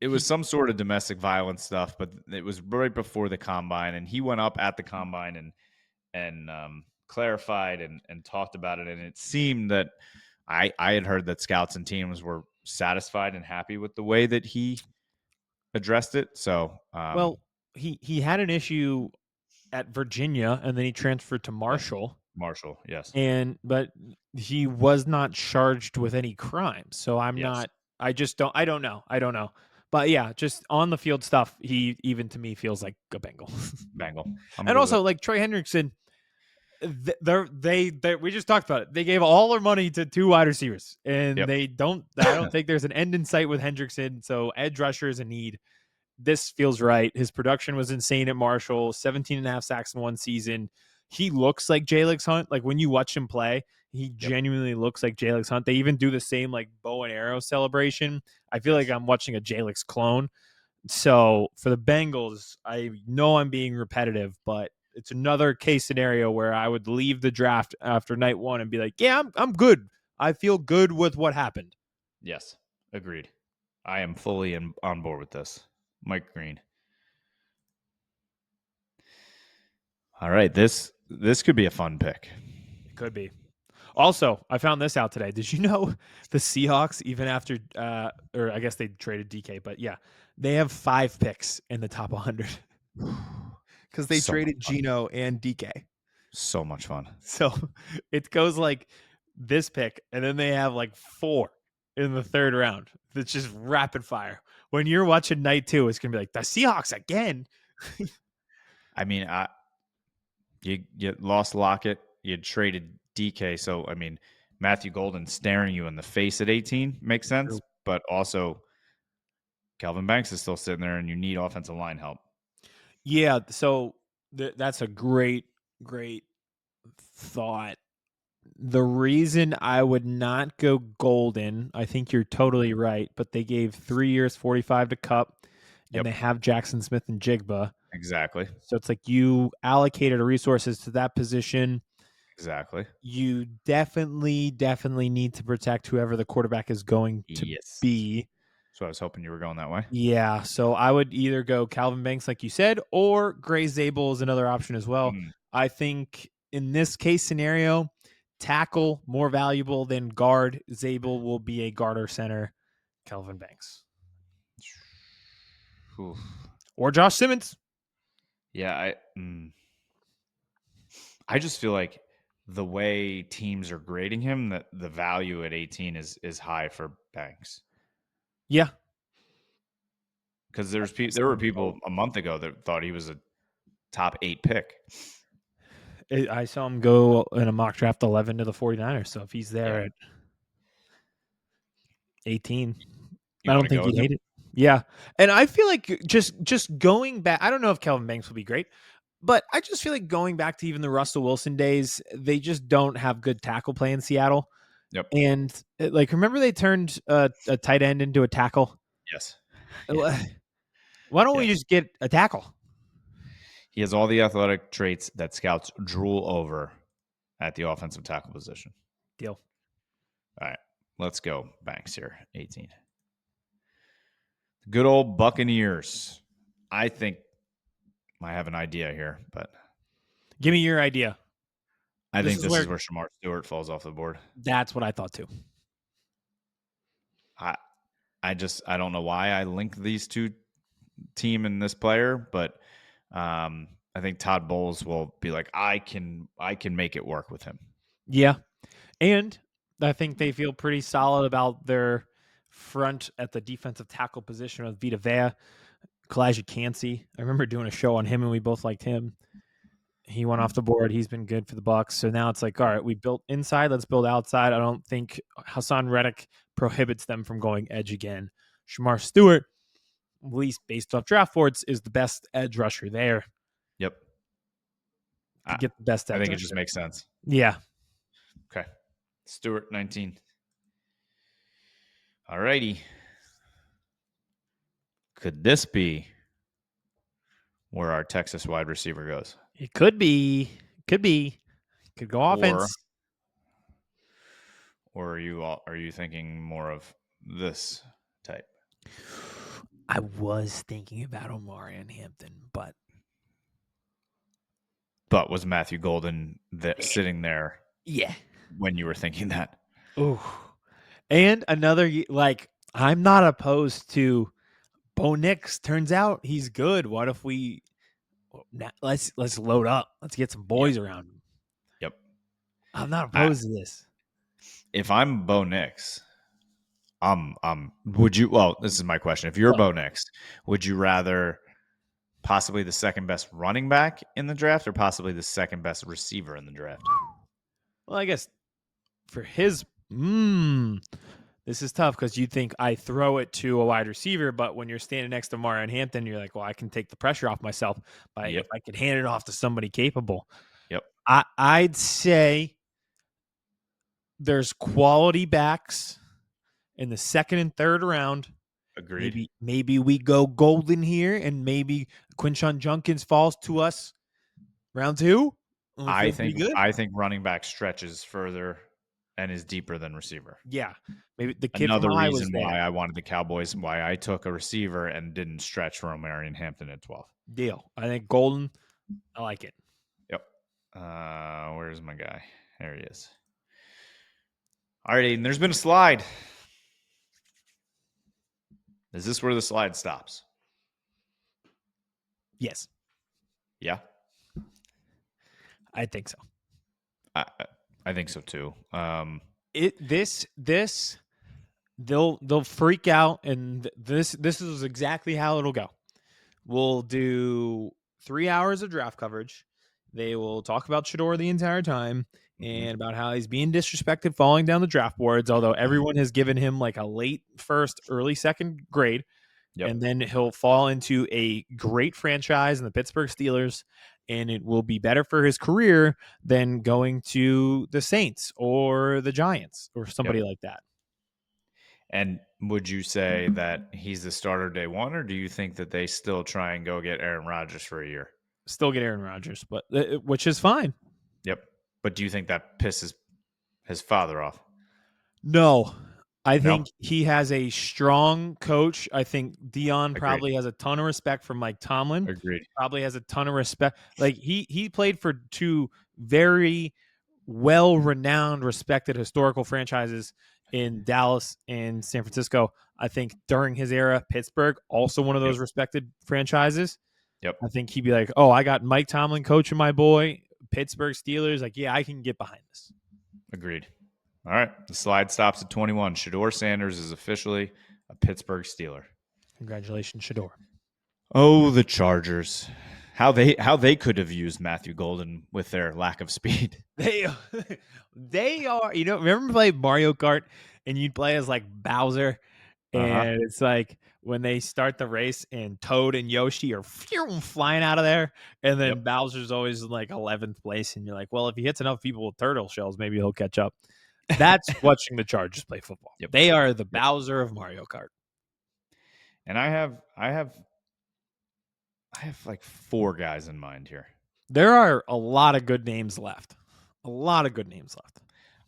it was some sort of domestic violence stuff. But it was right before the combine, and he went up at the combine and clarified and talked about it. And it seemed that I had heard that scouts and teams were satisfied and happy with the way that he addressed it. So, well, he had an issue at Virginia, and then he transferred to Marshall. Marshall, yes. But he was not charged with any crime. So I'm not. I don't know. But yeah, just on the field stuff, he even to me feels like a Bengal. And also like Troy Hendrickson, we just talked about it. They gave all their money to two wide receivers, and I don't think there's an end in sight with Hendrickson. So edge rusher is a need. This feels right. His production was insane at Marshall, 17 and a half sacks in one season. He looks like Jalix Hunt. Like when you watch him play, he genuinely looks like Jalix Hunt. They even do the same like bow and arrow celebration. I feel like I'm watching a Jalix clone. So for the Bengals, I know I'm being repetitive, but it's another case scenario where I would leave the draft after night one and be like, yeah, I'm good. I feel good with what happened. Yes, agreed. I am fully on board with this. Mike Green. All right, this could be a fun pick. It could be. Also, I found this out today. Did you know the Seahawks, even after, or I guess they traded DK, but yeah, they have 5 picks in the top 100 because they traded Geno and DK. So much fun. So it goes like this pick, and then they have like 4 in the 3rd round. It's just rapid fire. When you're watching night 2, it's gonna be like the Seahawks again. I mean, you lost Lockett, you traded DK, so I mean, Matthew Golden staring you in the face at 18 makes sense, True. but also Calvin Banks is still sitting there, and you need offensive line help. Yeah, so that's a great thought. The reason I would not go Golden, I think you're totally right, but they gave 3 years, 45 to Cup, and they have Jackson Smith and Jigba. Exactly. So it's like you allocated resources to that position. Exactly. You definitely need to protect whoever the quarterback is going to be. So I was hoping you were going that way. Yeah, so I would either go Calvin Banks, like you said, or Gray Zabel is another option as well. I think in this case scenario, tackle more valuable than guard. Zabel will be a guard or center. Calvin Banks. Oof. Or Josh Simmons. Yeah, I just feel like the way teams are grading him, that the value at 18 is high for Banks. Yeah. Because there were people a month ago that thought he was a top 8 pick. I saw him go in a mock draft 11 to the 49ers. So if he's there at 18, I don't think he'd hate it. Yeah. And I feel like just going back, I don't know if Kelvin Banks will be great, but I just feel like going back to even the Russell Wilson days, they just don't have good tackle play in Seattle. Yep. And like, remember they turned a tight end into a tackle? Yes. Yeah. Why don't we Yes. just get a tackle? He has all the athletic traits that scouts drool over at the offensive tackle position. Deal. All right. Let's go. Banks here. 18. Good old Buccaneers. I think I have an idea here, but Give me your idea. I This think is this where is where Shamar Stewart falls off the board. that's what I thought too. I I don't know why I link these two team and this player, but I think Todd Bowles will be like, I can make it work with him. Yeah. And I think they feel pretty solid about their front at the defensive tackle position with Vita Vea, Kalijah Cansey. I remember doing a show on him and we both liked him. He went off the board. He's been good for the Bucks. So now it's like, all right, we built inside. Let's build outside. I don't think Hassan Reddick prohibits them from going edge again. Shamar Stewart, at least based off draft boards, is the best edge rusher there. Yep. Could get the best I edge think it rusher. just makes sense. Yeah. Okay. Stewart, 19. All righty. Could this be where our Texas wide receiver goes? It could be. Could be. Could go Or offense. are you thinking more of this type? I was thinking about Omarion Hampton, but But was Matthew Golden sitting there yeah. when you were thinking that? Ooh. And another like I'm not opposed to Bo Nix. Turns out he's good. What if we let's load up. Let's get some Yep. boys around him. Yep. I'm not opposed to this. If I'm Bo Nix, would you well, this is my question. If you're What? Bo Nix, would you rather possibly the second best running back in the draft or possibly the second best receiver in the draft? Well, I guess for his this is tough because you think I throw it to a wide receiver, but when you're standing next to Marion Hampton, you're like, well, I can take the pressure off myself by if Yep. I could hand it off to somebody capable. Yep. I'd say there's quality backs in the second and third round. Agreed. Maybe we go golden here, and maybe Quinshon Junkins falls to us round 2. And we feel pretty good. I think running back stretches further and is deeper than receiver. Yeah, maybe the kid from Another Iowa was reason there. why I wanted the Cowboys, why I took a receiver and didn't stretch for Omarion Hampton at 12. Deal. I think golden. I like it. Yep. Where's my guy? There he is. All right, Aiden, there's been a slide. Is this where the slide stops? Yes, Yeah, I think so. I think so too. They'll freak out, and this is exactly how it'll go. We'll do 3 hours of draft coverage. They will talk about Shador the entire time and about how he's being disrespected, falling down the draft boards, although everyone has given him like a late first, early second grade. Yep. And then he'll fall into a great franchise in the Pittsburgh Steelers, and it will be better for his career than going to the Saints or the Giants or somebody like that. And would you say that he's the starter day one, or do you think that they still try and go get Aaron Rodgers for a year? Still get Aaron Rodgers, but which is fine. Yep. But do you think that pisses his father off? No, I No? think he has a strong coach. I think Dion Agreed. probably has a ton of respect for Mike Tomlin. Agreed. Probably has a ton of respect. Like he played for 2 very well-renowned, respected historical franchises in Dallas and San Francisco. I think during his era, Pittsburgh, also one of those respected franchises. Yep. I think he'd be like, oh, I got Mike Tomlin coaching my boy, Pittsburgh Steelers. Like, yeah, I can get behind this. Agreed. All right. The slide stops at 21. Shador Sanders is officially a Pittsburgh Steeler. Congratulations, Shador. Oh, the Chargers. How they could have used Matthew Golden with their lack of speed. They are, remember playing Mario Kart and you'd play as like Bowser and it's like, when they start the race and Toad and Yoshi are flying out of there, and then Yep. Bowser's always in like 11th place, and you're like, well, if he hits enough people with turtle shells, maybe he'll catch up. That's watching the Chargers play football. Yep. They are the Yep. Bowser of Mario Kart. And I have like 4 guys in mind here. There are a lot of good names left. A lot of good names left.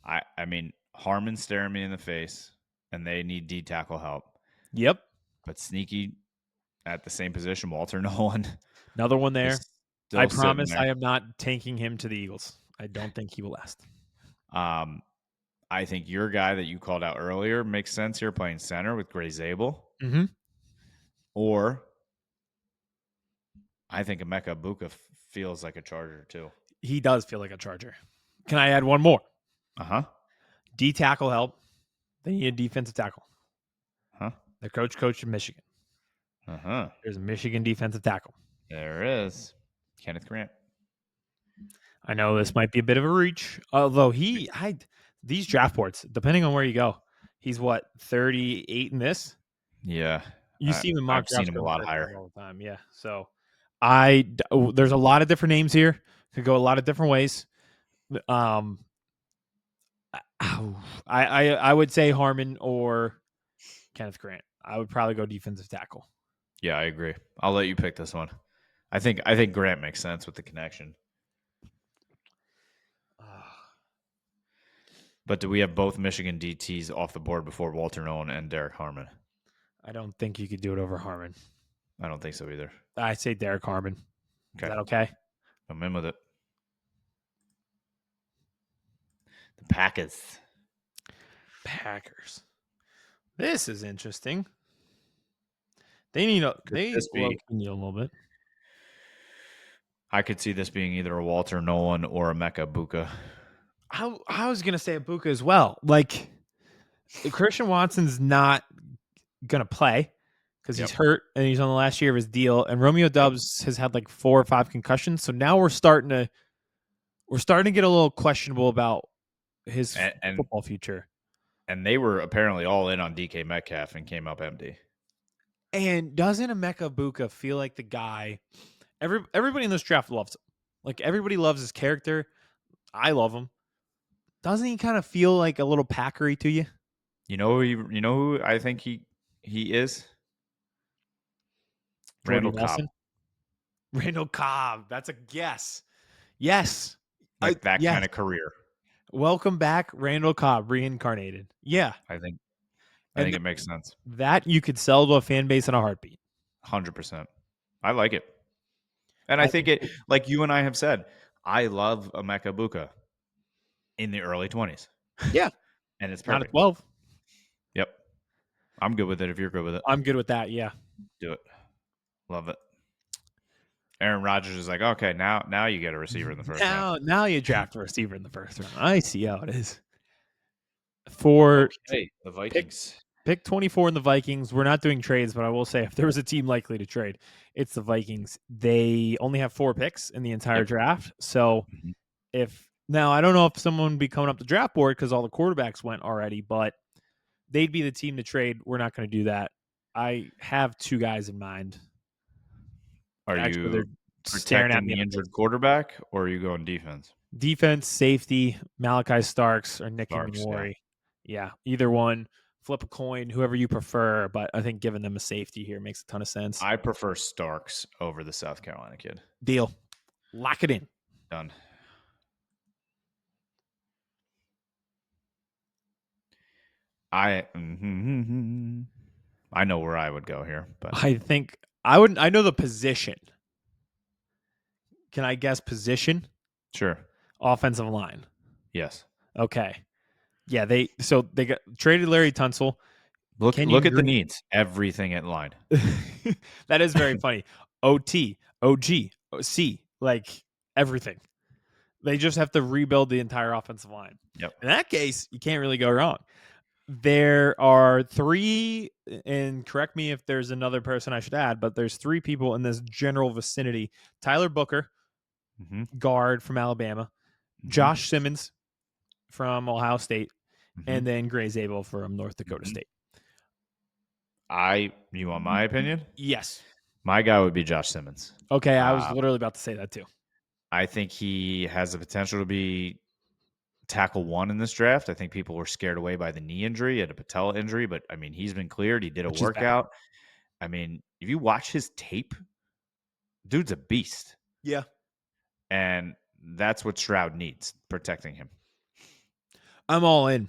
I mean, Harmon's staring me in the face, and they need D tackle help. Yep. But sneaky at the same position, Walter Nolan Another one there. is I still sitting promise there. I am not tanking him to the Eagles. I don't think he will last. I think your guy that you called out earlier makes sense here, playing center with Gray Zabel. Mm-hmm. Or I think Emeka Buka feels like a Charger too. He does feel like a Charger. Can I add one more? Uh-huh. D tackle help. They need a defensive tackle. Huh? The coach in Michigan. Uh-huh. There's a Michigan defensive tackle. There is. Kenneth Grant. I know this might be a bit of a reach, although these draft boards, depending on where you go, he's what, 38 in this? Yeah. You see him in mock I've seen drafts him go a in the lot first higher. round all the time. Yeah. So there's a lot of different names here. Could go a lot of different ways. I would say Harmon or Kenneth Grant. I would probably go defensive tackle. Yeah, I agree. I'll let you pick this one. I think Grant makes sense with the connection. But do we have both Michigan DTs off the board before Walter Nolan and Derek Harmon? I don't think you could do it over Harmon. I don't think so either. I say Derek Harmon. Okay. Is that okay? I'm in with it. The Packers. This is interesting. They need a need a little bit. I could see this being either a Walter Nolan or a Emeka Buka. I was gonna say Ibuka as well. Like Christian Watson's not gonna play because he's hurt and he's on the last year of his deal. And Romeo Doubs has had like 4 or 5 concussions. So now we're starting to get a little questionable about his football future. And they were apparently all in on DK Metcalf and came up empty. And doesn't Emeka Buka feel like the guy? Everybody in this draft loves him. Like everybody loves his character. I love him. Doesn't he kind of feel like a little packery to you? You know who I think he is? Randall Cobb. Randall Cobb. That's a guess. Yes. Like that kind of career. Welcome back, Randall Cobb, reincarnated. Yeah. I think it makes sense. That you could sell to a fan base in a heartbeat. 100%. I like it. And I think it, like you and I have said, I love Emeka Buka in the early 20s. Yeah. And it's perfect. Not at 12. Yep. I'm good with it if you're good with it. I'm good with that, yeah. Do it. Love it. Aaron Rodgers is like, okay, now you get a receiver in the first round. Now you draft a receiver in the first round. I see how it is. For the Vikings. Pick 24 in the Vikings. We're not doing trades, but I will say if there was a team likely to trade, it's the Vikings. They only have 4 picks in the entire draft. So now I don't know if someone would be coming up the draft board because all the quarterbacks went already, but they'd be the team to trade. We're not going to do that. I have 2 guys in mind. Are you protecting the injured quarterback, or are you going defense? Defense, safety, Malachi Starks or Nicky Minori. Yeah, either one. Flip a coin, whoever you prefer, but I think giving them a safety here makes a ton of sense. I prefer Starks over the South Carolina kid. Deal. Lock it in. Done. I know where I would go here, but I think I know the position. Can I guess position? Sure. Offensive line. Yes. Okay. Yeah, they got traded Larry Tunsil. Look at the needs. Everything at line. That is very funny. OT, OG, C, like everything. They just have to rebuild the entire offensive line. Yep. In that case, you can't really go wrong. There are 3, and correct me if there's another person I should add, but there's 3 people in this general vicinity. Tyler Booker, guard from Alabama. Josh Simmons from Ohio State. And then Gray Zabel from North Dakota State. You want my opinion? Yes. My guy would be Josh Simmons. Okay, I was Uh, literally about to say that too. I think he has the potential to be tackle one in this draft. I think people were scared away by the knee injury and a patella injury, but I mean, he's been cleared. He did a Which is bad. workout. I mean, if you watch his tape, dude's a beast. Yeah. And that's what Stroud needs, protecting him. I'm all in.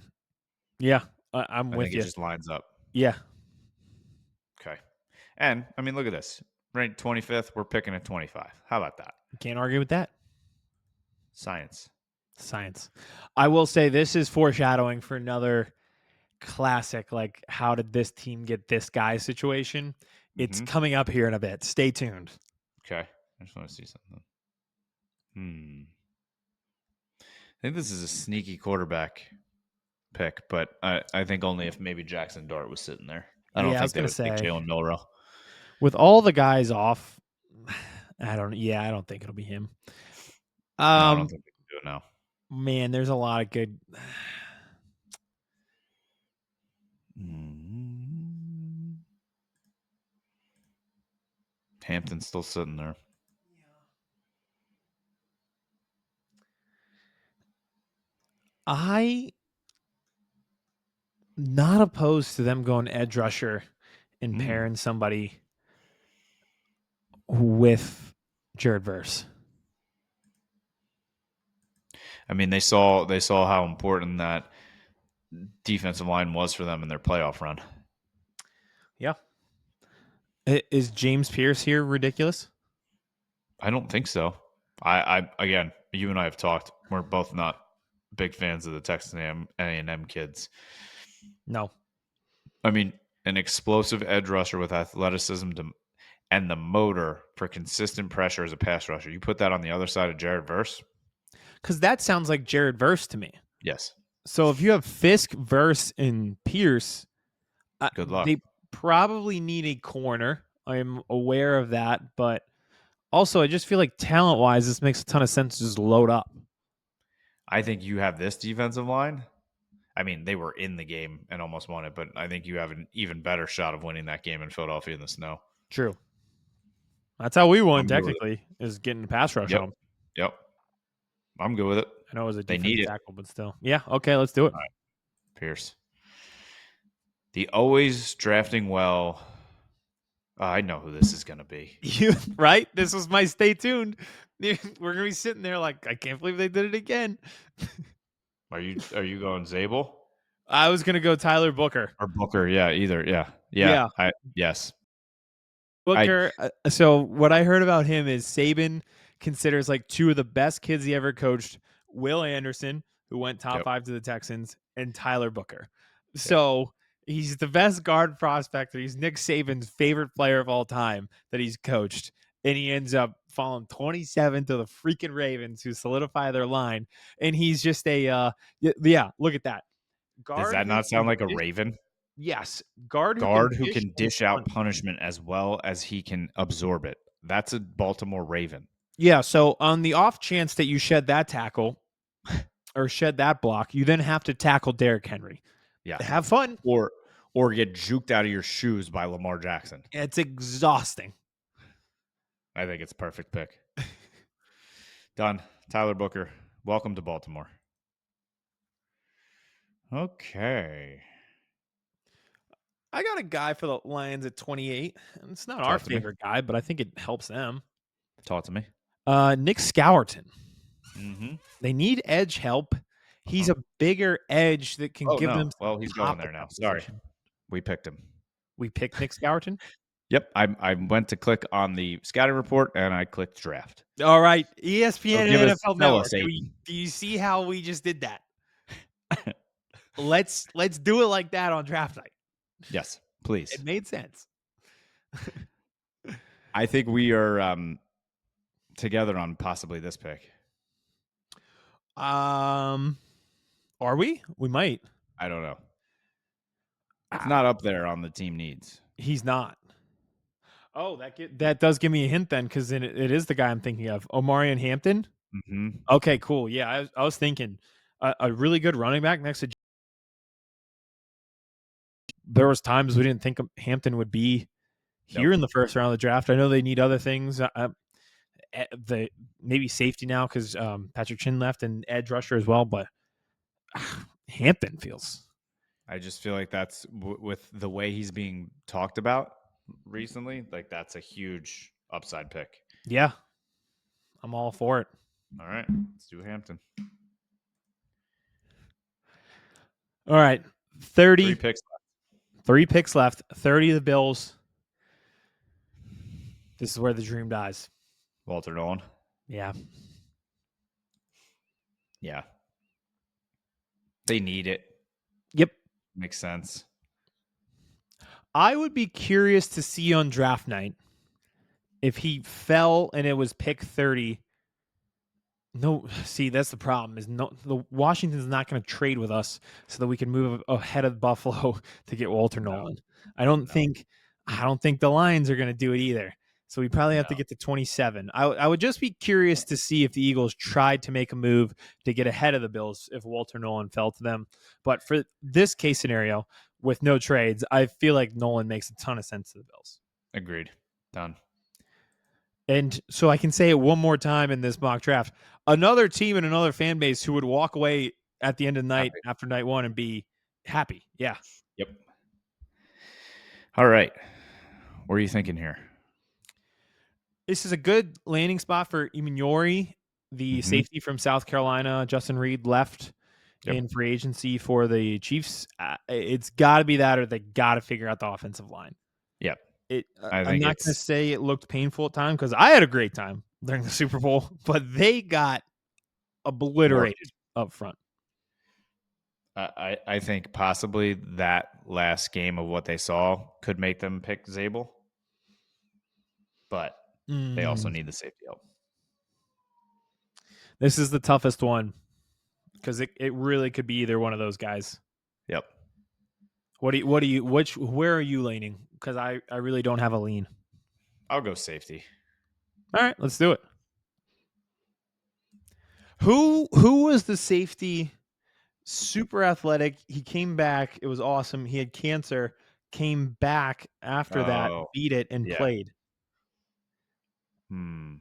Yeah, I'm I think with it you. just lines up. Yeah. Okay. And I mean, look at this. Ranked 25th, we're picking at 25. How about that? Can't argue with that. Science. Science. I will say this is foreshadowing for another classic, like, how did this team get this guy situation? It's Mm-hmm. coming up here in a bit. Stay tuned. Okay. I just want to see something. I think this is a sneaky quarterback pick, but I think only if maybe Jackson Dart was sitting there. I don't Yeah, I was think they gonna would take say Jalen Milrow. with all the guys off, I don't think it'll be him. No, I don't Um, think they can do it now. man, there's a lot of good. Mm-hmm. Hampton's still sitting there. I not opposed to them going edge rusher and Mm. pairing somebody with Jared Verse. I mean, they saw how important that defensive line was for them in their playoff run. Yeah. Is James Pierce here ridiculous? I don't think so. I again, you and I have talked. We're both not big fans of the Texas A&M kids. No. I mean, an explosive edge rusher with athleticism and the motor for consistent pressure as a pass rusher. You put that on the other side of Jared Verse. Because that sounds like Jared Verse to me. Yes. So if you have Fisk, Verse, and Pierce, Good luck. they probably need a corner. I'm aware of that, but also I just feel like talent wise, this makes a ton of sense to just load up. I think you have this defensive line. I mean, they were in the game and almost won it, but I think you have an even better shot of winning that game in Philadelphia in the snow. True. That's how we won, I'm good with it. technically, is getting the pass rush Yep. on them. Yep. I'm good with it. I know it was a They need defensive it. tackle, but still. Yeah, okay, let's do it. All right. Pierce. The always drafting well. I know who this is going to be. You right? This was my stay tuned. We're gonna be sitting there like, I can't believe they did it again. Are you going Zabel I was gonna go Tyler Booker. or Booker? Yeah, either. Yeah. Yeah, Yes. I Booker. So what I heard about him is Saban considers like two of the best kids he ever coached: Will Anderson, who went top Yep. 5 to the Texans, and Tyler Booker. Yep. So he's the best guard prospect. He's Nick Saban's favorite player of all time that he's coached, and he ends up falling 27 to the freaking Ravens, who solidify their line. And he's just a yeah. Look at that Does guard that who not sound can like a dish. Raven? Yes, guard who can Guard who dish can and dish out punch. punishment as well as he can absorb it. That's a Baltimore Raven. Yeah, so on the off chance that you shed that tackle or shed that block, you then have to tackle Derrick Henry. Yes. Have fun. Or get juked out of your shoes by Lamar Jackson. It's exhausting. I think it's a perfect pick. Done. Tyler Booker. Welcome to Baltimore. Okay. I got a guy for the Lions at 28. It's not our Talk to me. favorite guy, but I think it helps them. Talk to me. Nick Scourton. Mm-hmm. They need edge help. He's a bigger edge that can Oh, give no. them Well, some he's pop going there at now. that Sorry. position. We picked him. We picked Nick Scourton. Yep. I went to click on the scouting report and I clicked draft. All right, ESPN So and NFL tell Network. us, Aiden. Do you see how we just did that? Let's do it like that on draft night. Yes, please. It made sense. I think we are together on possibly this pick. Are we? We might. I don't know. It's not up there on the team needs. He's not. Oh, that does give me a hint then, because it is the guy I'm thinking of, Omarion Hampton. Mm-hmm. Okay, cool. Yeah, I was thinking a really good running back next to there was times we didn't think Hampton would be here Nope. in the first round of the draft. I know they need other things. The maybe safety now because Patrick Chin left and edge rusher as well, but Hampton feels. I just feel like that's with the way he's being talked about recently. Like that's a huge upside pick. Yeah, I'm all for it. All right, let's do Hampton. All right, 3 picks left. 3 picks left. 30 of the Bills. This is where the dream dies. Walter Nolan. Yeah. Yeah. They need it. Yep. Makes sense. I would be curious to see on draft night if he fell and it was pick 30. No, see, that's the problem. Is no, the Washington's not going to trade with us so that we can move ahead of Buffalo to get Walter Nolan. I don't think the Lions are going to do it either. So we probably have to get to 27. I would just be curious to see if the Eagles tried to make a move to get ahead of the Bills if Walter Nolan fell to them. But for this case scenario with no trades, I feel like Nolan makes a ton of sense to the Bills. Agreed. Done. And so I can say it one more time in this mock draft. Another team and another fan base who would walk away at the end of the night after night one and be happy. Yeah. Yep. All right. What are you thinking here? This is a good landing spot for Imanori, the safety from South Carolina. Justin Reed left in free agency for the Chiefs. It's got to be that, or they got to figure out the offensive line. Yep. I'm not going to say it looked painful at times because I had a great time during the Super Bowl, but they got obliterated up front. I think possibly that last game of what they saw could make them pick Zabel, but they also need the safety help. This is the toughest one because it really could be either one of those guys. Yep. Where are you leaning? Because I really don't have a lean. I'll go safety. All right, let's do it. Who was the safety? Super athletic. He came back. It was awesome. He had cancer. Came back after that, beat it, and played.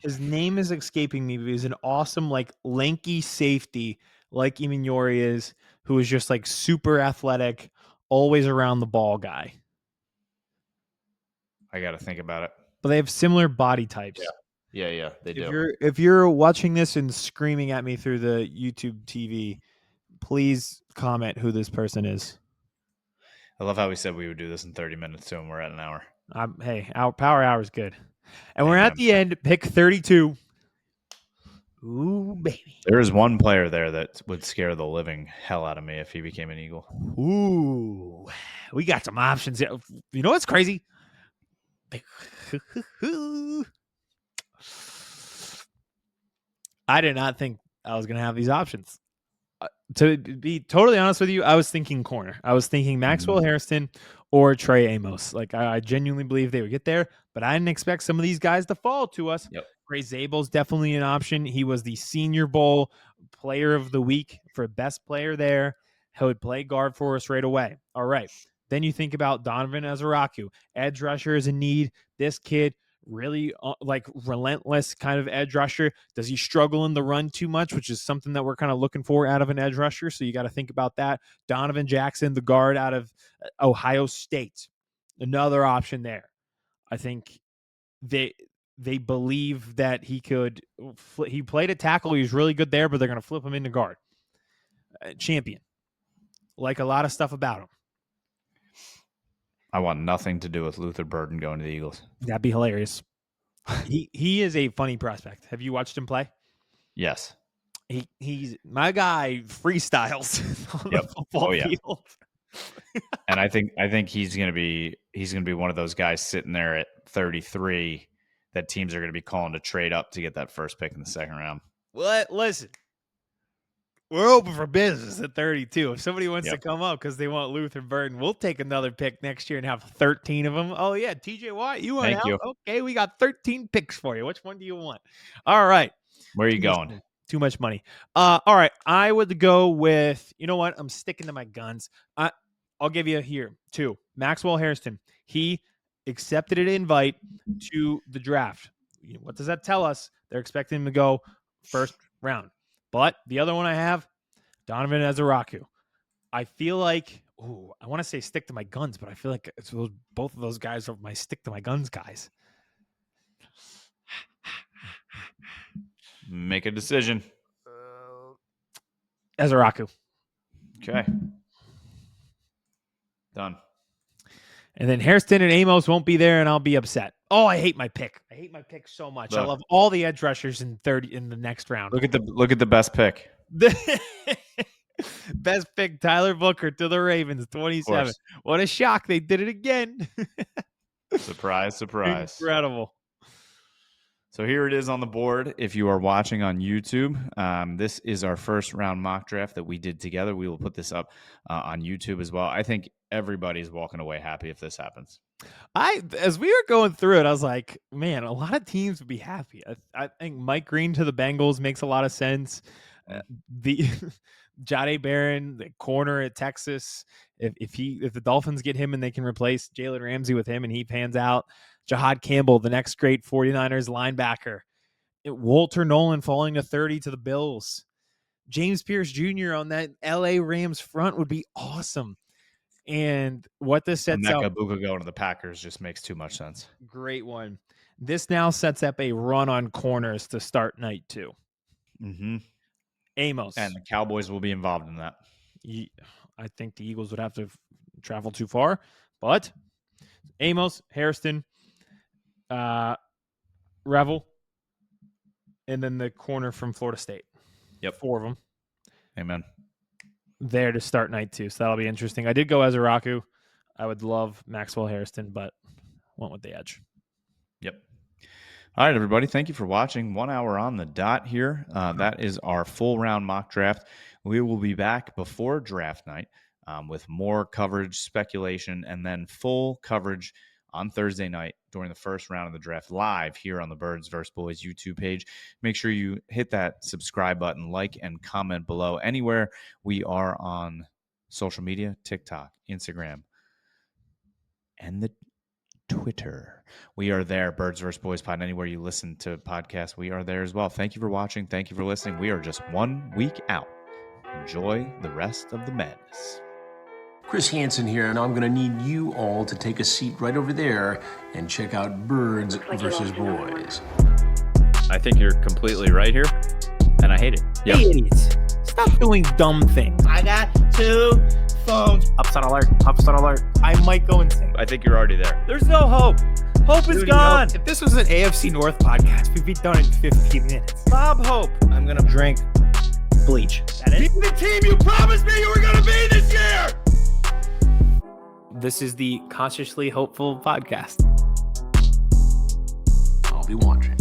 His name is escaping me, but he's an awesome, like lanky safety, like Imanori is, who is just like super athletic, always around the ball guy. I got to think about it. But they have similar body types. Yeah, they do. If you're watching this and screaming at me through the YouTube TV, please comment who this person is. I love how we said we would do this in 30 minutes too, and we're at an hour. Hey, our power hour is good. And we're at the end, pick 32. Ooh, baby. There is one player there that would scare the living hell out of me if he became an Eagle. Ooh, we got some options. You know what's crazy? I did not think I was going to have these options. To be totally honest with you, I was thinking corner. I was thinking Maxwell Hairston or Trey Amos. Like I genuinely believe they would get there, but I didn't expect some of these guys to fall to us. Yep. Gray Zabel's definitely an option. He was the Senior Bowl player of the week for best player there. He would play guard for us right away. All right. Then you think about Donovan Azaraku. Edge rusher is in need. This kid, really like relentless kind of edge rusher. Does he struggle in the run too much, which is something that we're kind of looking for out of an edge rusher? So you got to think about that. Donovan Jackson, the guard out of Ohio State, another option there. I think they believe that he could. He played a tackle. He was really good there, but they're going to flip him into guard. Champion, like a lot of stuff about him. I want nothing to do with Luther Burden going to the Eagles. That'd be hilarious. He is a funny prospect. Have you watched him play? Yes. He's my guy freestyles on the football field. And I think he's gonna be one of those guys sitting there at 33 that teams are gonna be calling to trade up to get that first pick in the second round. What? Listen. We're open for business at 32. If somebody wants to come up because they want Luther Burden, we'll take another pick next year and have 13 of them. Oh, yeah. TJ Watt, you want out? Okay, we got 13 picks for you. Which one do you want? All right. Where are you going? Too much money. All right. I would go with, you know what? I'm sticking to my guns. I'll give you here 2. Maxwell Hairston. He accepted an invite to the draft. What does that tell us? They're expecting him to go first round. But the other one I have, Donovan Ezeraku. I feel like, I want to say stick to my guns, but I feel like both of those guys are my stick to my guns guys. Make a decision. Ezeraku. Okay. Done. And then Hairston and Amos won't be there, and I'll be upset. Oh, I hate my pick. I hate my pick so much. I love all the edge rushers in the next round. Look at the best pick. Best pick, Tyler Booker to the Ravens, 27. What a shock. They did it again. Surprise, surprise. Incredible. So here it is on the board. If you are watching on YouTube, this is our first round mock draft that we did together. We will put this up on YouTube as well. I think everybody's walking away happy if this happens. As we were going through it, I was like, man, a lot of teams would be happy. I think Mike Green to the Bengals makes a lot of sense. The Jahdae Barron, the corner at Texas, if the Dolphins get him and they can replace Jalen Ramsey with him and he pans out, Jahad Campbell, the next great 49ers linebacker, Walter Nolan falling to 30 to the Bills, James Pierce Jr. on that LA Rams front would be awesome. And what this sets up, Buka going to the Packers just makes too much sense. Great one. This now sets up a run on corners to start night 2. Mm-hmm. Amos. And the Cowboys will be involved in that. I think the Eagles would have to travel too far, but Amos, Hairston, Revel, and then the corner from Florida State. Yep. 4 of them. Amen. There to start night 2, so that'll be interesting. I did go Ezeraku. I would love Maxwell Hairston, but went with the edge. Yep. All right, everybody. Thank you for watching. 1 hour on the dot here. That is our full round mock draft. We will be back before draft night with more coverage, speculation, and then full coverage on Thursday night during the first round of the draft live here on the Birds vs. Boys YouTube page. Make sure you hit that subscribe button, like, and comment below anywhere we are on social media, TikTok, Instagram, and the Twitter. We are there, Birds vs. Boys Pod. Anywhere you listen to podcasts, we are there as well. Thank you for watching. Thank you for listening. We are just 1 week out. Enjoy the rest of the madness. Chris Hansen here, and I'm going to need you all to take a seat right over there and check out Birds vs. Boys. I think you're completely right here, and I hate it. Yep. Hey, idiots. Stop doing dumb things. I got 2 phones. Upset alert. Upset alert. I might go insane. I think you're already there. There's no hope. Hope is gone. If this was an AFC North podcast, we'd be done in 15 minutes. Bob Hope. I'm going to drink bleach. That is be the team you promised me you were going to be this year! This is the Consciously Hopeful podcast. I'll be watching.